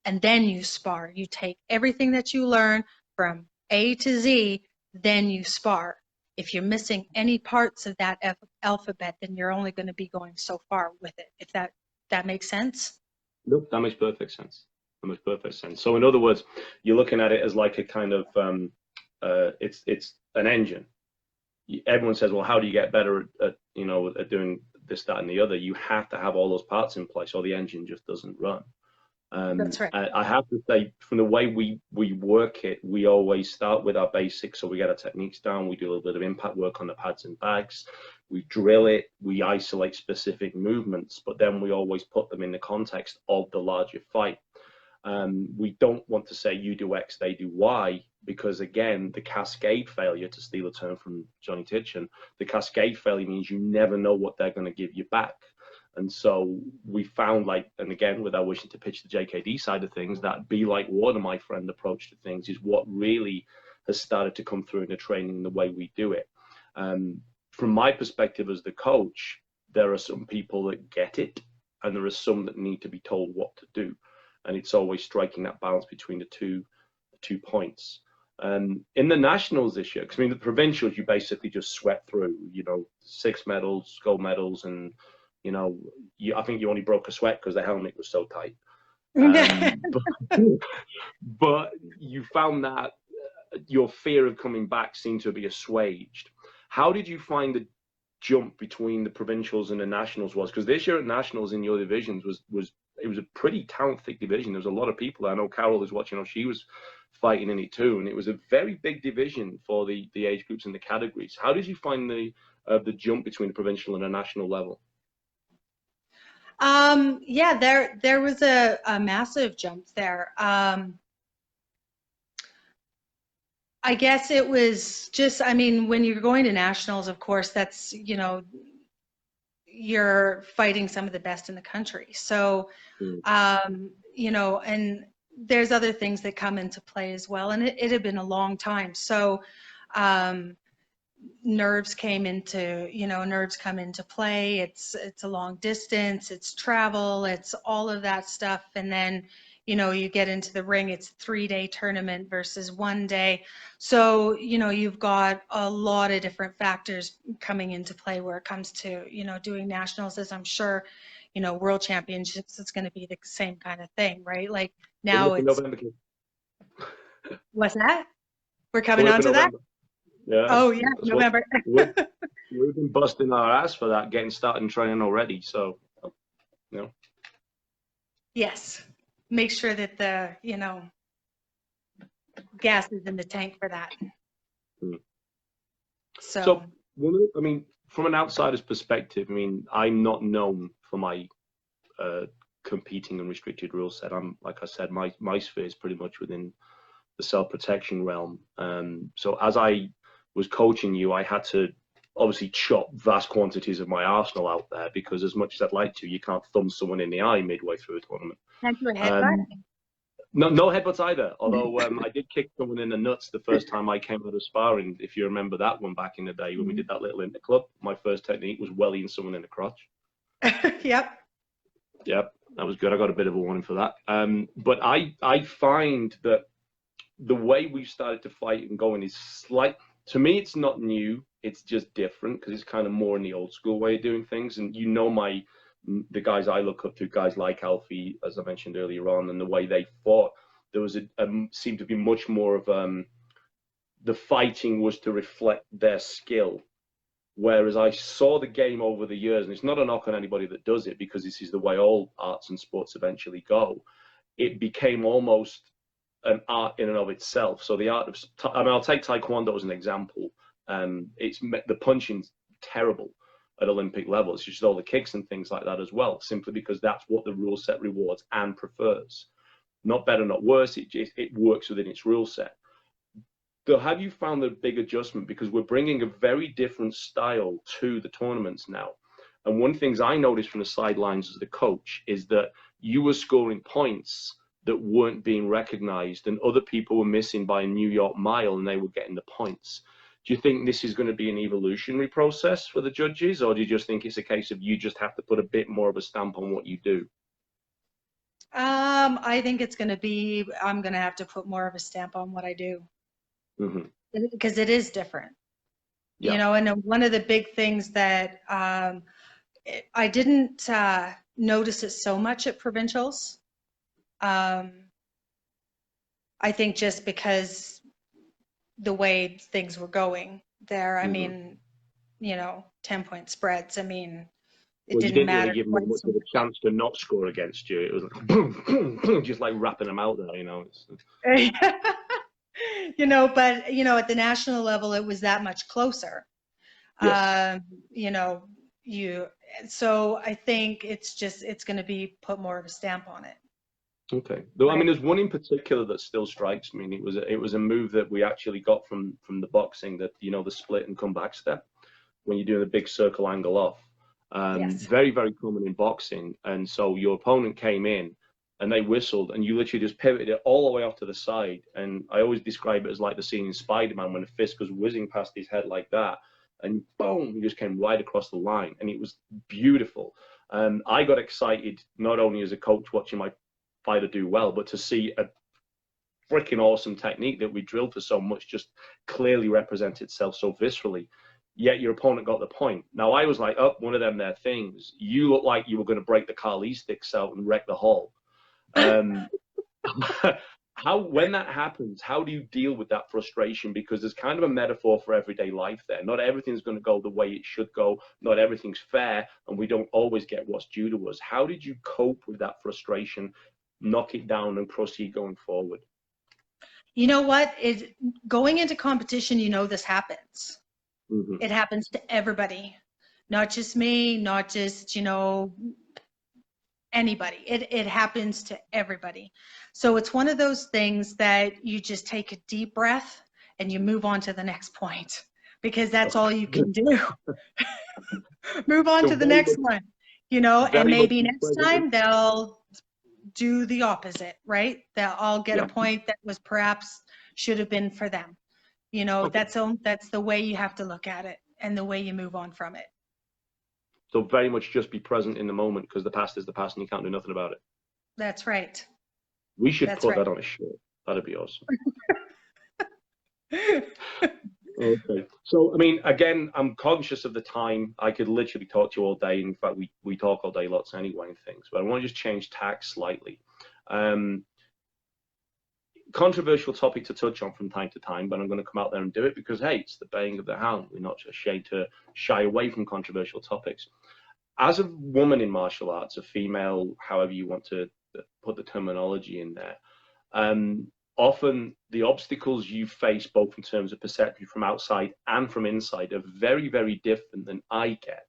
and then you spar. You take everything that you learn from A to Z, then you spar. If you're missing any parts of that alphabet, then you're only going to be going so far with it. If that makes sense. Nope, that makes perfect sense. That makes perfect sense. So in other words, you're looking at it as like a kind of it's an engine. Everyone says, well, how do you get better at at doing this, that, and the other? You have to have all those parts in place, or the engine just doesn't run. That's right. I have to say, from the way we work it, we always start with our basics. So we get our techniques down. We do a little bit of impact work on the pads and bags. We drill it. We isolate specific movements, but then we always put them in the context of the larger fight. We don't want to say you do X, they do Y, because again, the cascade failure, to steal a term from Johnny Titchen, the cascade failure means you never know what they're going to give you back. And so we found, like, and again, without wishing to pitch the JKD side of things, that be like water, my friend, approach to things is what really has started to come through in the training and the way we do it. From my perspective as the coach, there are some people that get it, and there are some that need to be told what to do. And it's always striking that balance between the two points. In the nationals this year, because I mean, the provincials, you basically just sweat through, 6 medals, gold medals, and I think you only broke a sweat because the helmet was so tight. But you found that your fear of coming back seemed to be assuaged. How did you find the jump between the provincials and the nationals was? Because this year at nationals in your divisions was a pretty talent-thick division. There was a lot of people. I know Carol is watching. She was fighting in it too, and it was a very big division for the age groups and the categories. How did you find the jump between the provincial and the national level? Yeah, there was a massive jump there. I guess it was just, I mean, when you're going to nationals, of course, that's, you're fighting some of the best in the country. So, and there's other things that come into play as well. And it had been a long time. So, nerves come into play. It's a long distance, it's travel, it's all of that stuff. And then, you get into the ring, it's a 3-day tournament versus 1 day. So, you've got a lot of different factors coming into play where it comes to, doing nationals, as I'm sure, world championships, it's going to be the same kind of thing, right? Like now it's, what's that? We're coming on to that? Yeah. Oh yeah, November. We've been busting our ass for that, getting started and training already. So, Yes. Make sure that the, gas is in the tank for that. So, I mean, from an outsider's perspective, I mean, I'm not known for my competing and restricted rule set. I'm, like I said, my sphere is pretty much within the self-protection realm. So as I was coaching you, I had to obviously chop vast quantities of my arsenal out there, because as much as I'd like to, you can't thumb someone in the eye midway through a tournament. Thank you, a headbutt? No headbutts either. Although I did kick someone in the nuts the first time I came out of sparring. If you remember that one back in the day when we did that little in the club, my first technique was wellying someone in the crotch. Yep, that was good. I got a bit of a warning for that. But I find that the way we've started to fight and going is to me, it's not new. It's just different, because it's kind of more in the old school way of doing things. And the guys I look up to, guys like Alfie, as I mentioned earlier on, and the way they fought, there was seemed to be much more of the fighting was to reflect their skill. Whereas I saw the game over the years, and it's not a knock on anybody that does it, because this is the way all arts and sports eventually go. It became almost an art in and of itself. So the art of, I'll take Taekwondo as an example. The punching's terrible at Olympic level. It's just all the kicks and things like that as well, simply because that's what the rule set rewards and prefers. Not better, not worse. It works within its rule set. So have you found the big adjustment? Because we're bringing a very different style to the tournaments now. And one of the things I noticed from the sidelines as the coach is that you were scoring points that weren't being recognized, and other people were missing by a New York mile and they were getting the points. Do you think this is going to be an evolutionary process for the judges, or do you just think it's a case of you just have to put a bit more of a stamp on what you do? I think it's going to be, I'm going to have to put more of a stamp on what I do Hmm. because it is different, Yeah. and one of the big things that I didn't notice it so much at provincials. Um, I think just because the way things were going there, I Hmm. mean, 10-point spreads. I mean, it Well, you didn't didn't really matter give them quite much so of a much. chance to not score against you. It was like boom, boom, boom, just like wrapping them out there, you know. But at the national level, it was that much closer. Yes. Um, you know, you. So I think it's going to be put more of a stamp on it. Okay. Though I Right. mean, there's one in particular that still strikes me, and it was a move that we actually got from the boxing, that the split and come back step when you're doing a big circle angle off. Yes. Very, very common in boxing. And so your opponent came in and they whistled, and you literally just pivoted it all the way off to the side. And I always describe it as like the scene in Spider-Man when a fist goes whizzing past his head like that, and boom, he just came right across the line. And it was beautiful. I got excited not only as a coach watching my fighter do well, but to see a freaking awesome technique that we drilled for so much just clearly represent itself so viscerally. Yet your opponent got the point. Now I was like, oh, one of them there things. You look like you were going to break the Carly sticks out and wreck the hall. Um, when that happens, how do you deal with that frustration? Because there's kind of a metaphor for everyday life there. Not everything's going to go the way it should go. Not everything's fair, and we don't always get what's due to us. How did you cope with that frustration, knock it down, and proceed going forward? You know what? Going into competition, this happens. Mm-hmm. It happens to everybody, not just me, not just, anybody. It happens to everybody. So it's one of those things that you just take a deep breath and you move on to the next point because that's all you can do. Move on So to the next one, and very much maybe be next present. time they'll do the opposite, right? They'll all get a Yeah. point that was perhaps should have been for them. Okay. That's the way you have to look at it and the way you move on from it. So very much just be present in the moment, because the past is the past and you can't do nothing about it. That's right. We should That's put right. that on a shirt. That'd be awesome. Okay. So, I mean, again, I'm conscious of the time. I could literally talk to you all day. In fact, we talk all day lots anyway and things, but I want to just change tack slightly. Um, Controversial topic to touch on from time to time, but I'm going to come out there and do it because, hey, it's the baying of the hound. We're not ashamed to shy away from controversial topics. As a woman in martial arts, a female, however you want to put the terminology in there, often the obstacles you face, both in terms of perception from outside and from inside, are very, very different than I get.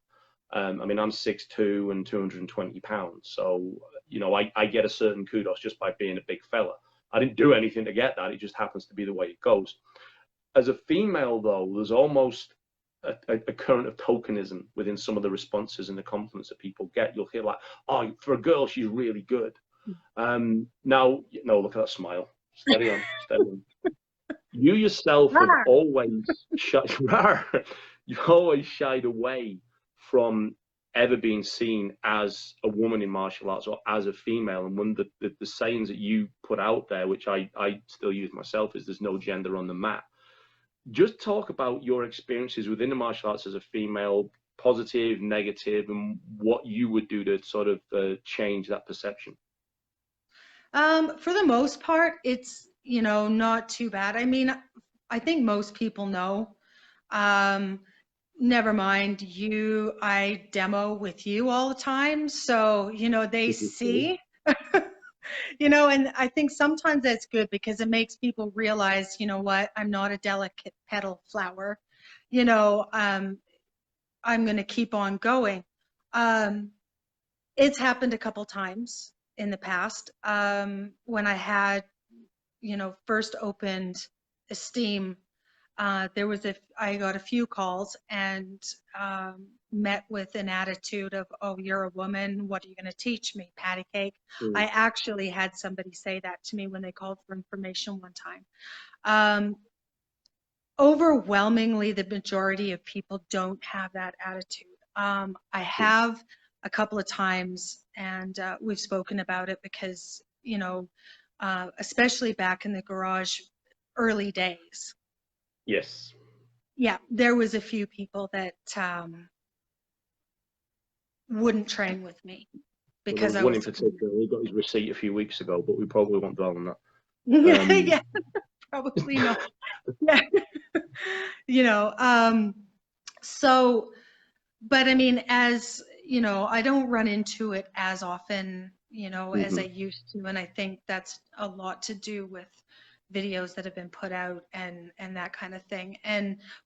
I mean, I'm 6'2" and 220 pounds. So, I get a certain kudos just by being a big fella. I didn't do anything to get that. It just happens to be the way it goes. As a female, though, there's almost a current of tokenism within some of the responses and the compliments that people get. You'll hear like, oh, for a girl, she's really good. Now, no, look at that smile. Steady on, steady on. You yourself have always you've always shied away from ever being seen as a woman in martial arts or as a female. And one of the sayings that you put out there, which I still use myself, is there's no gender on the mat. Just talk about your experiences within the martial arts as a female, positive, negative, and what you would do to sort of change that perception. For the most part, it's, not too bad. I mean, I think most people know. Never mind you, I demo with you all the time. So, they see, and I think sometimes that's good because it makes people realize, what, I'm not a delicate petal flower. I'm going to keep on going. It's happened a couple times in the past when I had, first opened Esteem. I got a few calls and met with an attitude of, oh, you're a woman. What are you going to teach me? Patty cake. I actually had somebody say that to me when they called for information one time. overwhelmingly, the majority of people don't have that attitude. I have a couple of times, and we've spoken about it because, especially back in the garage early days. Yes. Yeah, there was a few people that wouldn't train with me Well, there because was I one in was. particular. He got his receipt a few weeks ago, but we probably won't dwell on that. Yeah, probably not. Yeah. So, but I mean, as I don't run into it as often, as I Mm-hmm. used to. And I think that's a lot to do with videos that have been put out and that kind of thing.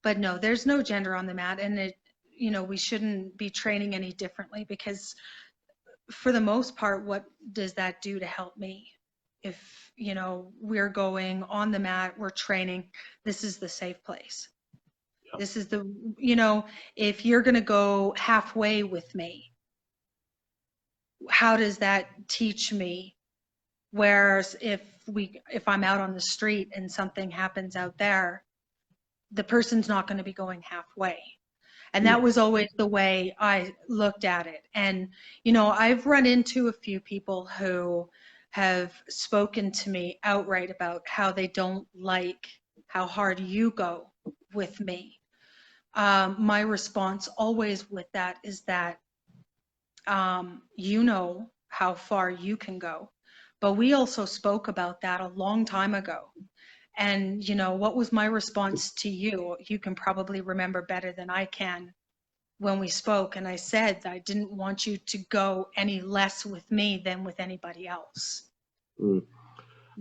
But no, there's no gender on the mat, and we shouldn't be training any differently, because for the most part, what does that do to help me? If, we're going on the mat, we're training, this is the safe place. Yeah. This is if you're going to go halfway with me, how does that teach me? Whereas if I'm out on the street and something happens out there, the person's not going to be going halfway. And that No. was always the way I looked at it. And, I've run into a few people who have spoken to me outright about how they don't like how hard you go with me. My response always with that is that, you know how far you can go. But we also spoke about that a long time ago. And, what was my response to you? You can probably remember better than I can when we spoke. And I said that I didn't want you to go any less with me than with anybody else. Mm.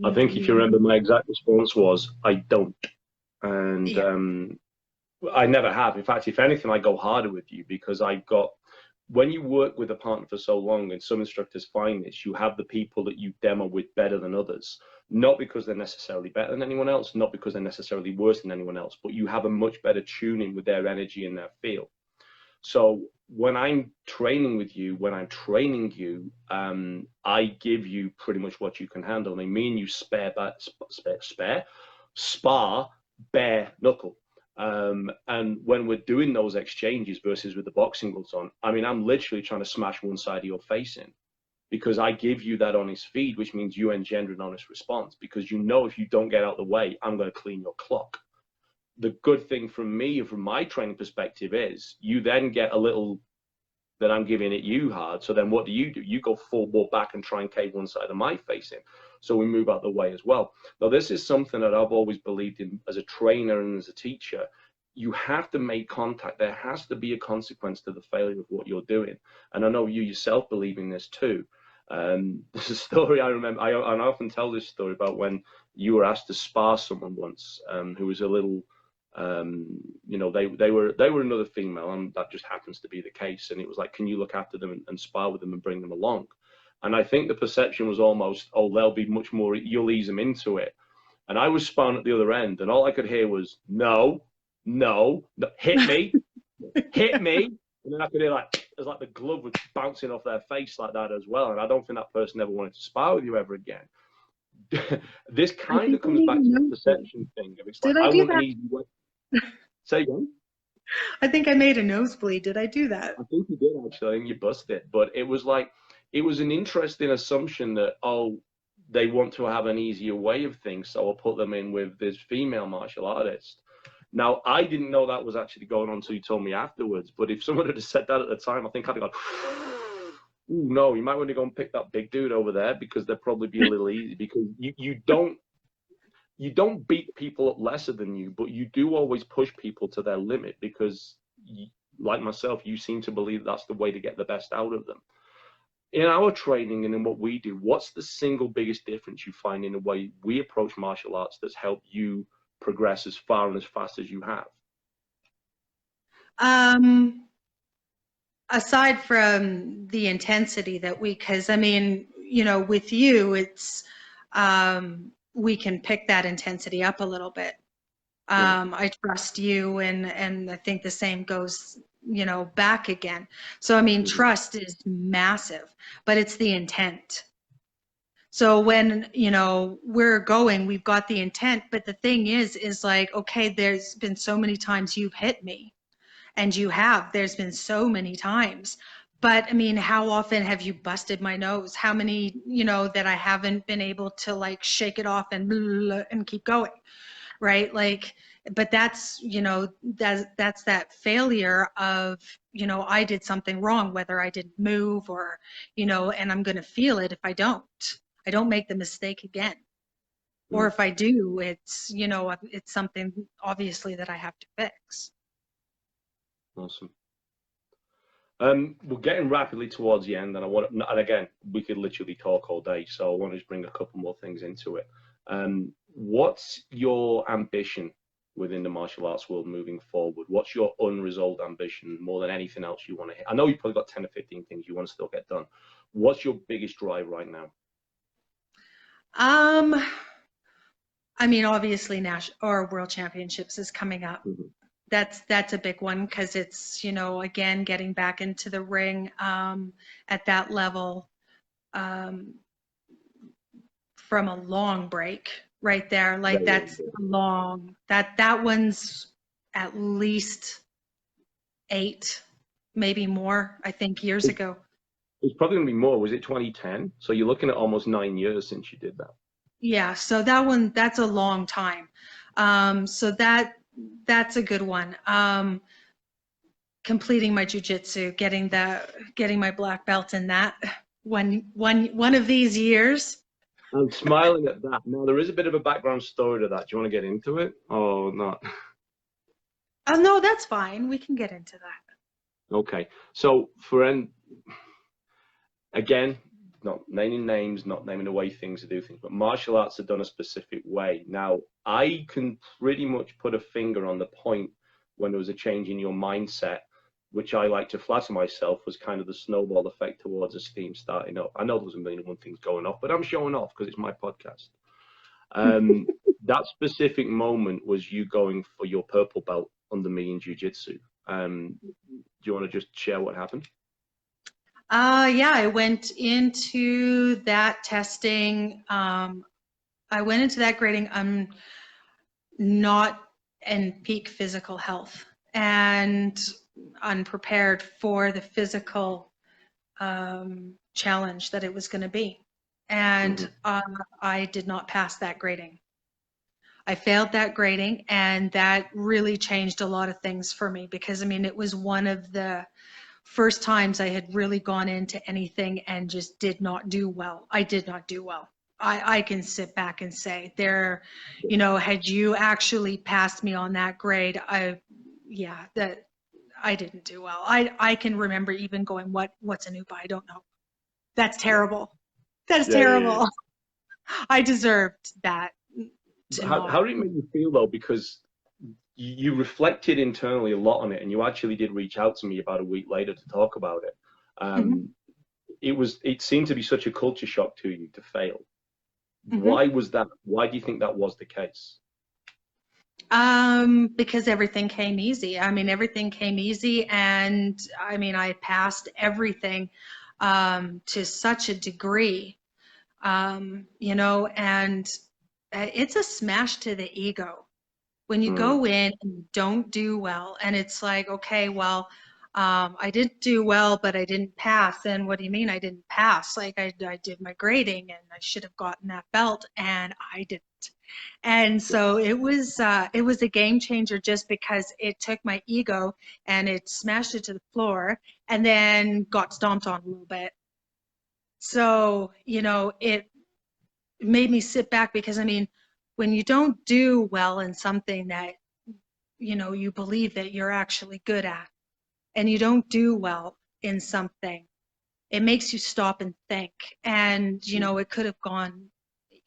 I think if you remember, my exact response was, I don't. And Yeah. I never have. In fact, if anything, I go harder with you, because when you work with a partner for so long, and some instructors find this, you have the people that you demo with better than others, not because they're necessarily better than anyone else, not because they're necessarily worse than anyone else, but you have a much better tuning with their energy and their feel. So when I'm training with you, when I'm training you, I give you pretty much what you can handle. I mean, me and you spar bare knuckle. And when we're doing those exchanges versus with the boxing gloves on, I mean, I'm literally trying to smash one side of your face in, because I give you that honest feed, which means you engender an honest response, because if you don't get out the way, I'm going to clean your clock. The good thing from me, from my training perspective, is you then get a little that I'm giving it you hard. So then what do? You go full ball back and try and cave one side of my face in. So we move out the way as well. Now, this is something that I've always believed in as a trainer and as a teacher. You have to make contact. There has to be a consequence to the failure of what you're doing. And I know you yourself believe in this too. There's a story I remember. I often tell this story about when you were asked to spar someone once, who was a little, they were another female, and that just happens to be the case. And it was like, can you look after them and spar with them and bring them along? And I think the perception was almost, oh, they'll be much more, you'll ease them into it. And I was sparring at the other end, and all I could hear was, no, hit me, hit me. And then I could hear it was like the glove was bouncing off their face like that as well. And I don't think that person ever wanted to spar with you ever again. This kind of comes back to the perception thing. It's like, I want an easy way. Say again? I think I made a nosebleed. Did I do that? I think you did, actually. I think you busted it. But it was an interesting assumption that, oh, they want to have an easier way of things, so I'll put them in with this female martial artist. Now, I didn't know that was actually going on until you told me afterwards. But if someone had said that at the time, I think I'd have gone, ooh, no, you might want to go and pick that big dude over there, because they'll probably be a little easy. Because you don't beat people up lesser than you, but you do always push people to their limit, because like myself, you seem to believe that's the way to get the best out of them. In our training and in what we do, what's the single biggest difference you find in the way we approach martial arts that's helped you progress as far and as fast as you have? Aside from the intensity because I mean, with you, it's, we can pick that intensity up a little bit. I trust you, and I think the same goes, back again. So, I mean, trust is massive, but it's the intent. So when, we're going, we've got the intent, but the thing is like, okay, there's been so many times you've hit me, and there's been so many times. But I mean, how often have you busted my nose? How many, that I haven't been able to like shake it off and keep going, right? Like, but that's, that's that failure of, I did something wrong, whether I didn't move or, and I'm going to feel it if I don't make the mistake again. Or Mm, if I do, it's, it's something obviously that I have to fix. awesome. We're getting rapidly towards the end, and and again, we could literally talk all day, so I want to just bring a couple more things into it. What's your ambition within the martial arts world moving forward? What's your unresolved ambition more than anything else you want to hit? I know you've probably got 10 or 15 things you want to still get done. What's your biggest drive right now? Um, I mean, obviously, national or world championships is coming up. Mhm. That's a big one because it's, again, getting back into the ring at that level um, from a long break right there. Like Very, very that's good. long. That one's at least 8, maybe more, I think, years ago. It's probably going to be more. Was it 2010? So you're looking at almost 9 years since you did that. Yeah, so that's a long time. So that's a good one. Completing my jujitsu, getting my black belt in that one of these years. I'm smiling at that. Now, there is a bit of a background story to that. Do you want to get into it or not? Oh no, that's fine. We can get into that. Okay. So, again, not naming names, not naming the way things to do things, but martial arts are done a specific way. Now, I can pretty much put a finger on the point when there was a change in your mindset, which I like to flatter myself was kind of the snowball effect towards a steam starting up. I know there was a million and one things going off, but I'm showing off because it's my podcast. Um, that specific moment was you going for your purple belt under me in jiu-jitsu. Do you want to just share what happened? Yeah, I went into that testing. I went into that grading. I'm not in peak physical health and unprepared for the physical challenge that it was going to be. Mm-hmm. And I did not pass that grading. I failed that grading, and that really changed a lot of things for me because, I mean, it was one of the first times I had really gone into anything and just did not do well. I did not do well. I can sit back and say there, had you actually passed me on that grade, that I didn't do well. I can remember even going, what's a new buy? I don't know. That's Yeah. terrible. That's Yeah, yeah, yeah. terrible. I deserved that to How not. did it make you feel though? Because you reflected internally a lot on it, and you actually did reach out to me about a week later to talk about it. Mhm, Um, it seemed to be such a culture shock to you to fail. mhm. Why was that? Why do you think that was the case? Because everything came easy. I mean, everything came easy, and I mean, I passed everything to such a degree, and it's a smash to the ego when you Mm, go in and you don't do well, and it's like, okay, well, I didn't do well, but I didn't pass. And what do you mean I didn't pass? Like I did my grading, and I should have gotten that belt, and I didn't. And yeah, so it was a game changer just because it took my ego and it smashed it to the floor and then got stomped on a little bit. So, it made me sit back because, I mean, when you don't do well in something that, you believe that you're actually good at, and you don't do well in something, it makes you stop and think. And, it could have gone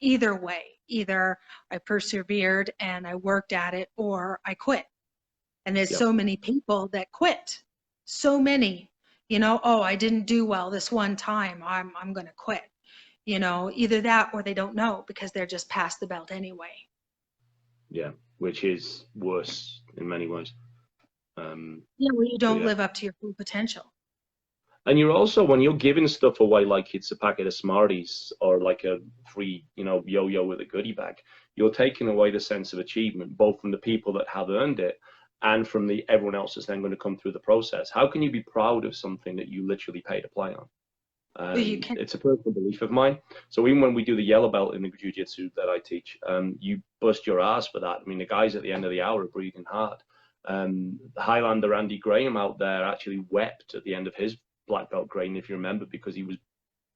either way. Either I persevered and I worked at it, or I quit. And there's yeah, so many people that quit. So many, oh, I didn't do well this one time. I'm going to quit. Either that or they don't know because they're just past the belt anyway. yeah. Which is worse in many ways. Yeah, well, you So don't yeah. live up to your full potential. And you're also, when you're giving stuff away, like it's a packet of Smarties or like a free, yo-yo with a goodie bag, you're taking away the sense of achievement, both from the people that have earned it and from the everyone else that's then going to come through the process. How can you be proud of something that you literally pay to play on? Well, you can. It's a personal belief of mine. So even when we do the yellow belt in the jiu-jitsu that I teach, you bust your ass for that. I mean, the guys at the end of the hour are breathing hard. The Highlander Andy Graham out there actually wept at the end of his black belt grading, if you remember, because he was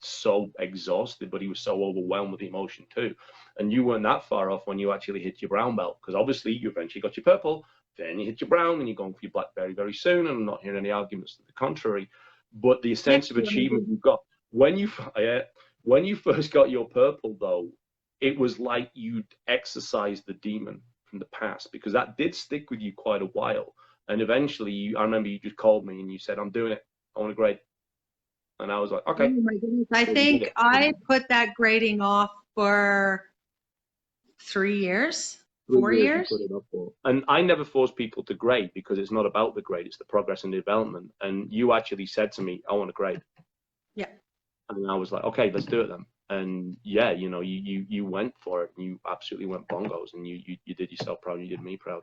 so exhausted, but he was so overwhelmed with the emotion too. And you weren't that far off when you actually hit your brown belt, because obviously you eventually got your purple, then you hit your brown, and you're going for your black very, very soon. And I'm not hearing any arguments to the contrary. But the sense of achievement you've got when you first got your purple, though, it was like you'd exorcised the demon from the past, because that did stick with you quite a while. And eventually, I remember you just called me and you said, "I'm doing it. I want a grade." And I was like, Oh "Okay." my goodness. I think I put that grading off for 3 years, 4 years. You put it up for. And I never force people to grade, because it's not about the grade, it's the progress and the development. And you actually said to me, "I want a grade." Yeah. And I was like, "Okay, let's do it then." And yeah, you went for it, and you absolutely went bongos, and you did yourself proud, and you did me proud.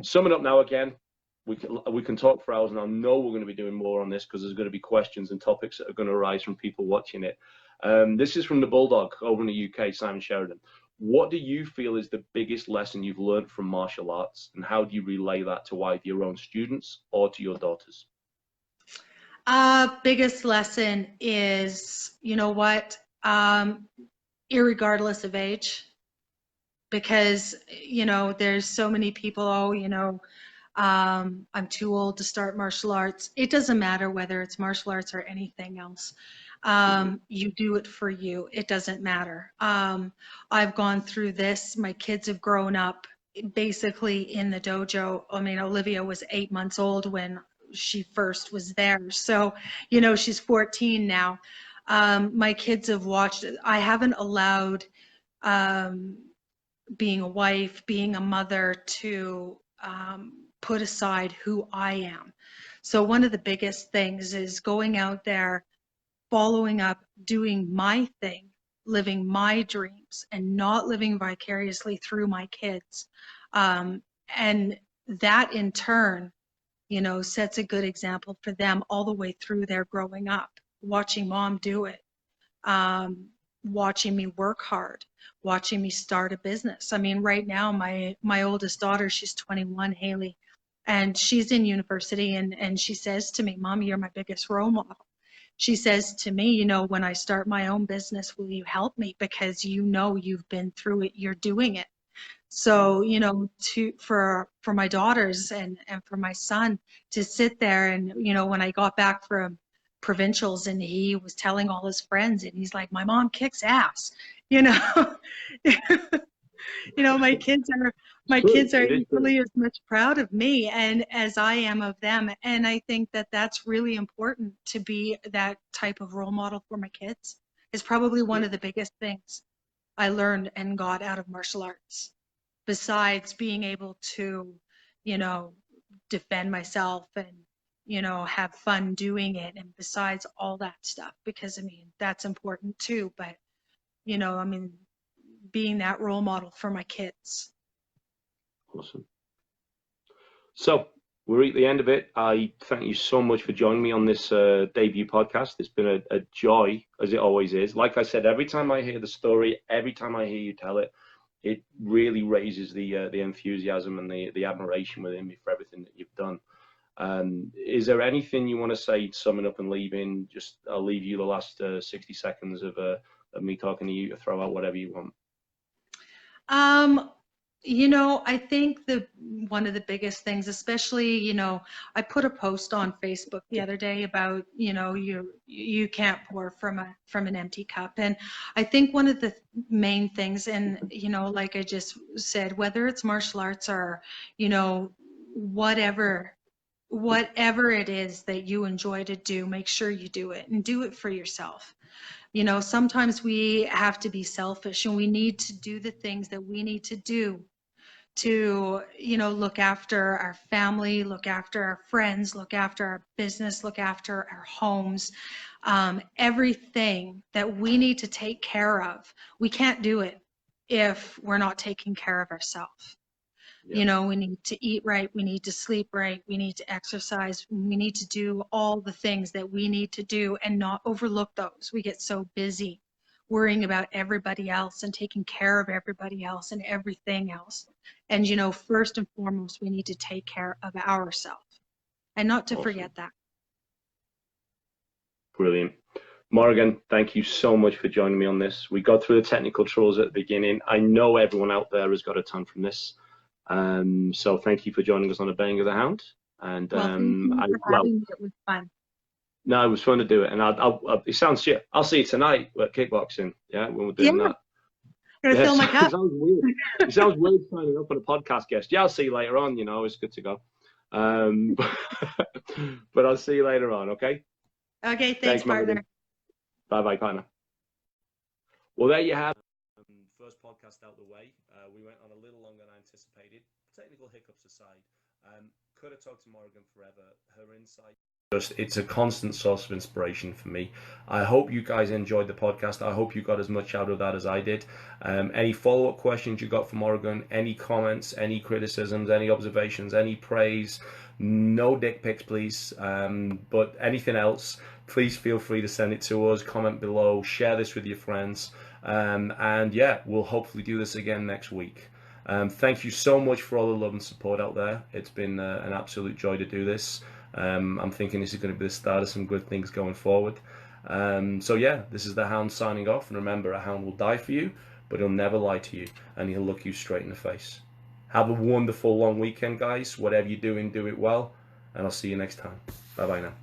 Summing up now, again, we can talk for hours, and I know we're going to be doing more on this, because there's going to be questions and topics that are going to arise from people watching it. This is from the Bulldog over in the UK, Simon Sheridan. What do you feel is the biggest lesson you've learned from martial arts, and how do you relay that to either your own students or to your daughters? Biggest lesson is, you know what, irregardless of age, because, there's so many people, I'm too old to start martial arts. It doesn't matter whether it's martial arts or anything else. You do it for you. It doesn't matter. I've gone through this. My kids have grown up basically in the dojo. I mean, Olivia was 8 months old when she first was there. So, she's 14 now. My kids have watched. I haven't allowed being a wife, being a mother to put aside who I am. So one of the biggest things is going out there, following up, doing my thing, living my dreams, and not living vicariously through my kids. And that in turn, sets a good example for them all the way through their growing up, watching mom do it, watching me work hard, watching me start a business. I mean, right now, my oldest daughter, she's 21, Haley, and she's in university, and she says to me, "Mommy, you're my biggest role model." She says to me, when I start my own business, will you help me? Because you've been through it, you're doing it. So, for my daughters and for my son to sit there, and, when I got back from provincials and he was telling all his friends, and he's like, "My mom kicks ass," you know. My kids are equally as much proud of me and as I am of them. And I think that that's really important, to be that type of role model for my kids. Is probably one of the biggest things I learned and got out of martial arts, besides being able to, defend myself and, have fun doing it. And besides all that stuff, because I mean, that's important too. But, being that role model for my kids. Awesome. So we're at the end of it. I thank you so much for joining me on this debut podcast. It's been a joy, as it always is. Like I said, every time I hear the story, every time I hear you tell it, it really raises the enthusiasm and the admiration within me for everything that you've done. Is there anything you want to say, summing up and leaving? Just I'll leave you the last 60 seconds of me talking to you to throw out whatever you want. I think one of the biggest things, especially, I put a post on Facebook the other day about, you can't pour from an empty cup. And I think one of the main things, and, like I just said, whether it's martial arts or, whatever it is that you enjoy to do, make sure you do it and do it for yourself. Sometimes we have to be selfish, and we need to do the things that we need to do to, you know, look after our family, look after our friends, look after our business, look after our homes, everything that we need to take care of. We can't do it if we're not taking care of ourselves. Yeah. You know, we need to eat right, we need to sleep right, we need to exercise, we need to do all the things that we need to do and not overlook those. We get so busy worrying about everybody else and taking care of everybody else and everything else. And, you know, first and foremost, we need to take care of ourselves and not to Awesome. forget that. Brilliant. Morrigan, thank you so much for joining me on this. We got through the technical troubles at the beginning. I know everyone out there has got a ton from this. So thank you for joining us on Obeying of the Hound. And Well, thank you for having me. It was fun. No, it was fun to do it. And it sounds shit. I'll see you tonight at kickboxing. Yeah, when we're doing that. Gonna fill my cup. It sounds weird. It sounds weird signing up on a podcast guest. Yeah, I'll see you later on. You know, it's good to go. But I'll see you later on. Okay. Okay. Thanks partner. Bye, partner. Well, there you have it. First podcast out the way. We went on a little longer than I anticipated. Technical hiccups aside, could have talked to Morrigan forever. Her insight, it's a constant source of inspiration for me. I hope you guys enjoyed the podcast. I hope you got as much out of that as I did. Any follow-up questions you got from Morrigan, any comments, any criticisms, any observations, any praise, no dick pics, please. But anything else, please feel free to send it to us, comment below, share this with your friends. And yeah, we'll hopefully do this again next week. Thank you so much for all the love and support out there. It's been an absolute joy to do this. I'm thinking this is going to be the start of some good things going forward. So yeah, this is the Hound signing off. And remember, a hound will die for you, but he'll never lie to you, and he'll look you straight in the face. Have a wonderful long weekend, guys. Whatever you're doing, do it well, and I'll see you next time. Bye-bye now.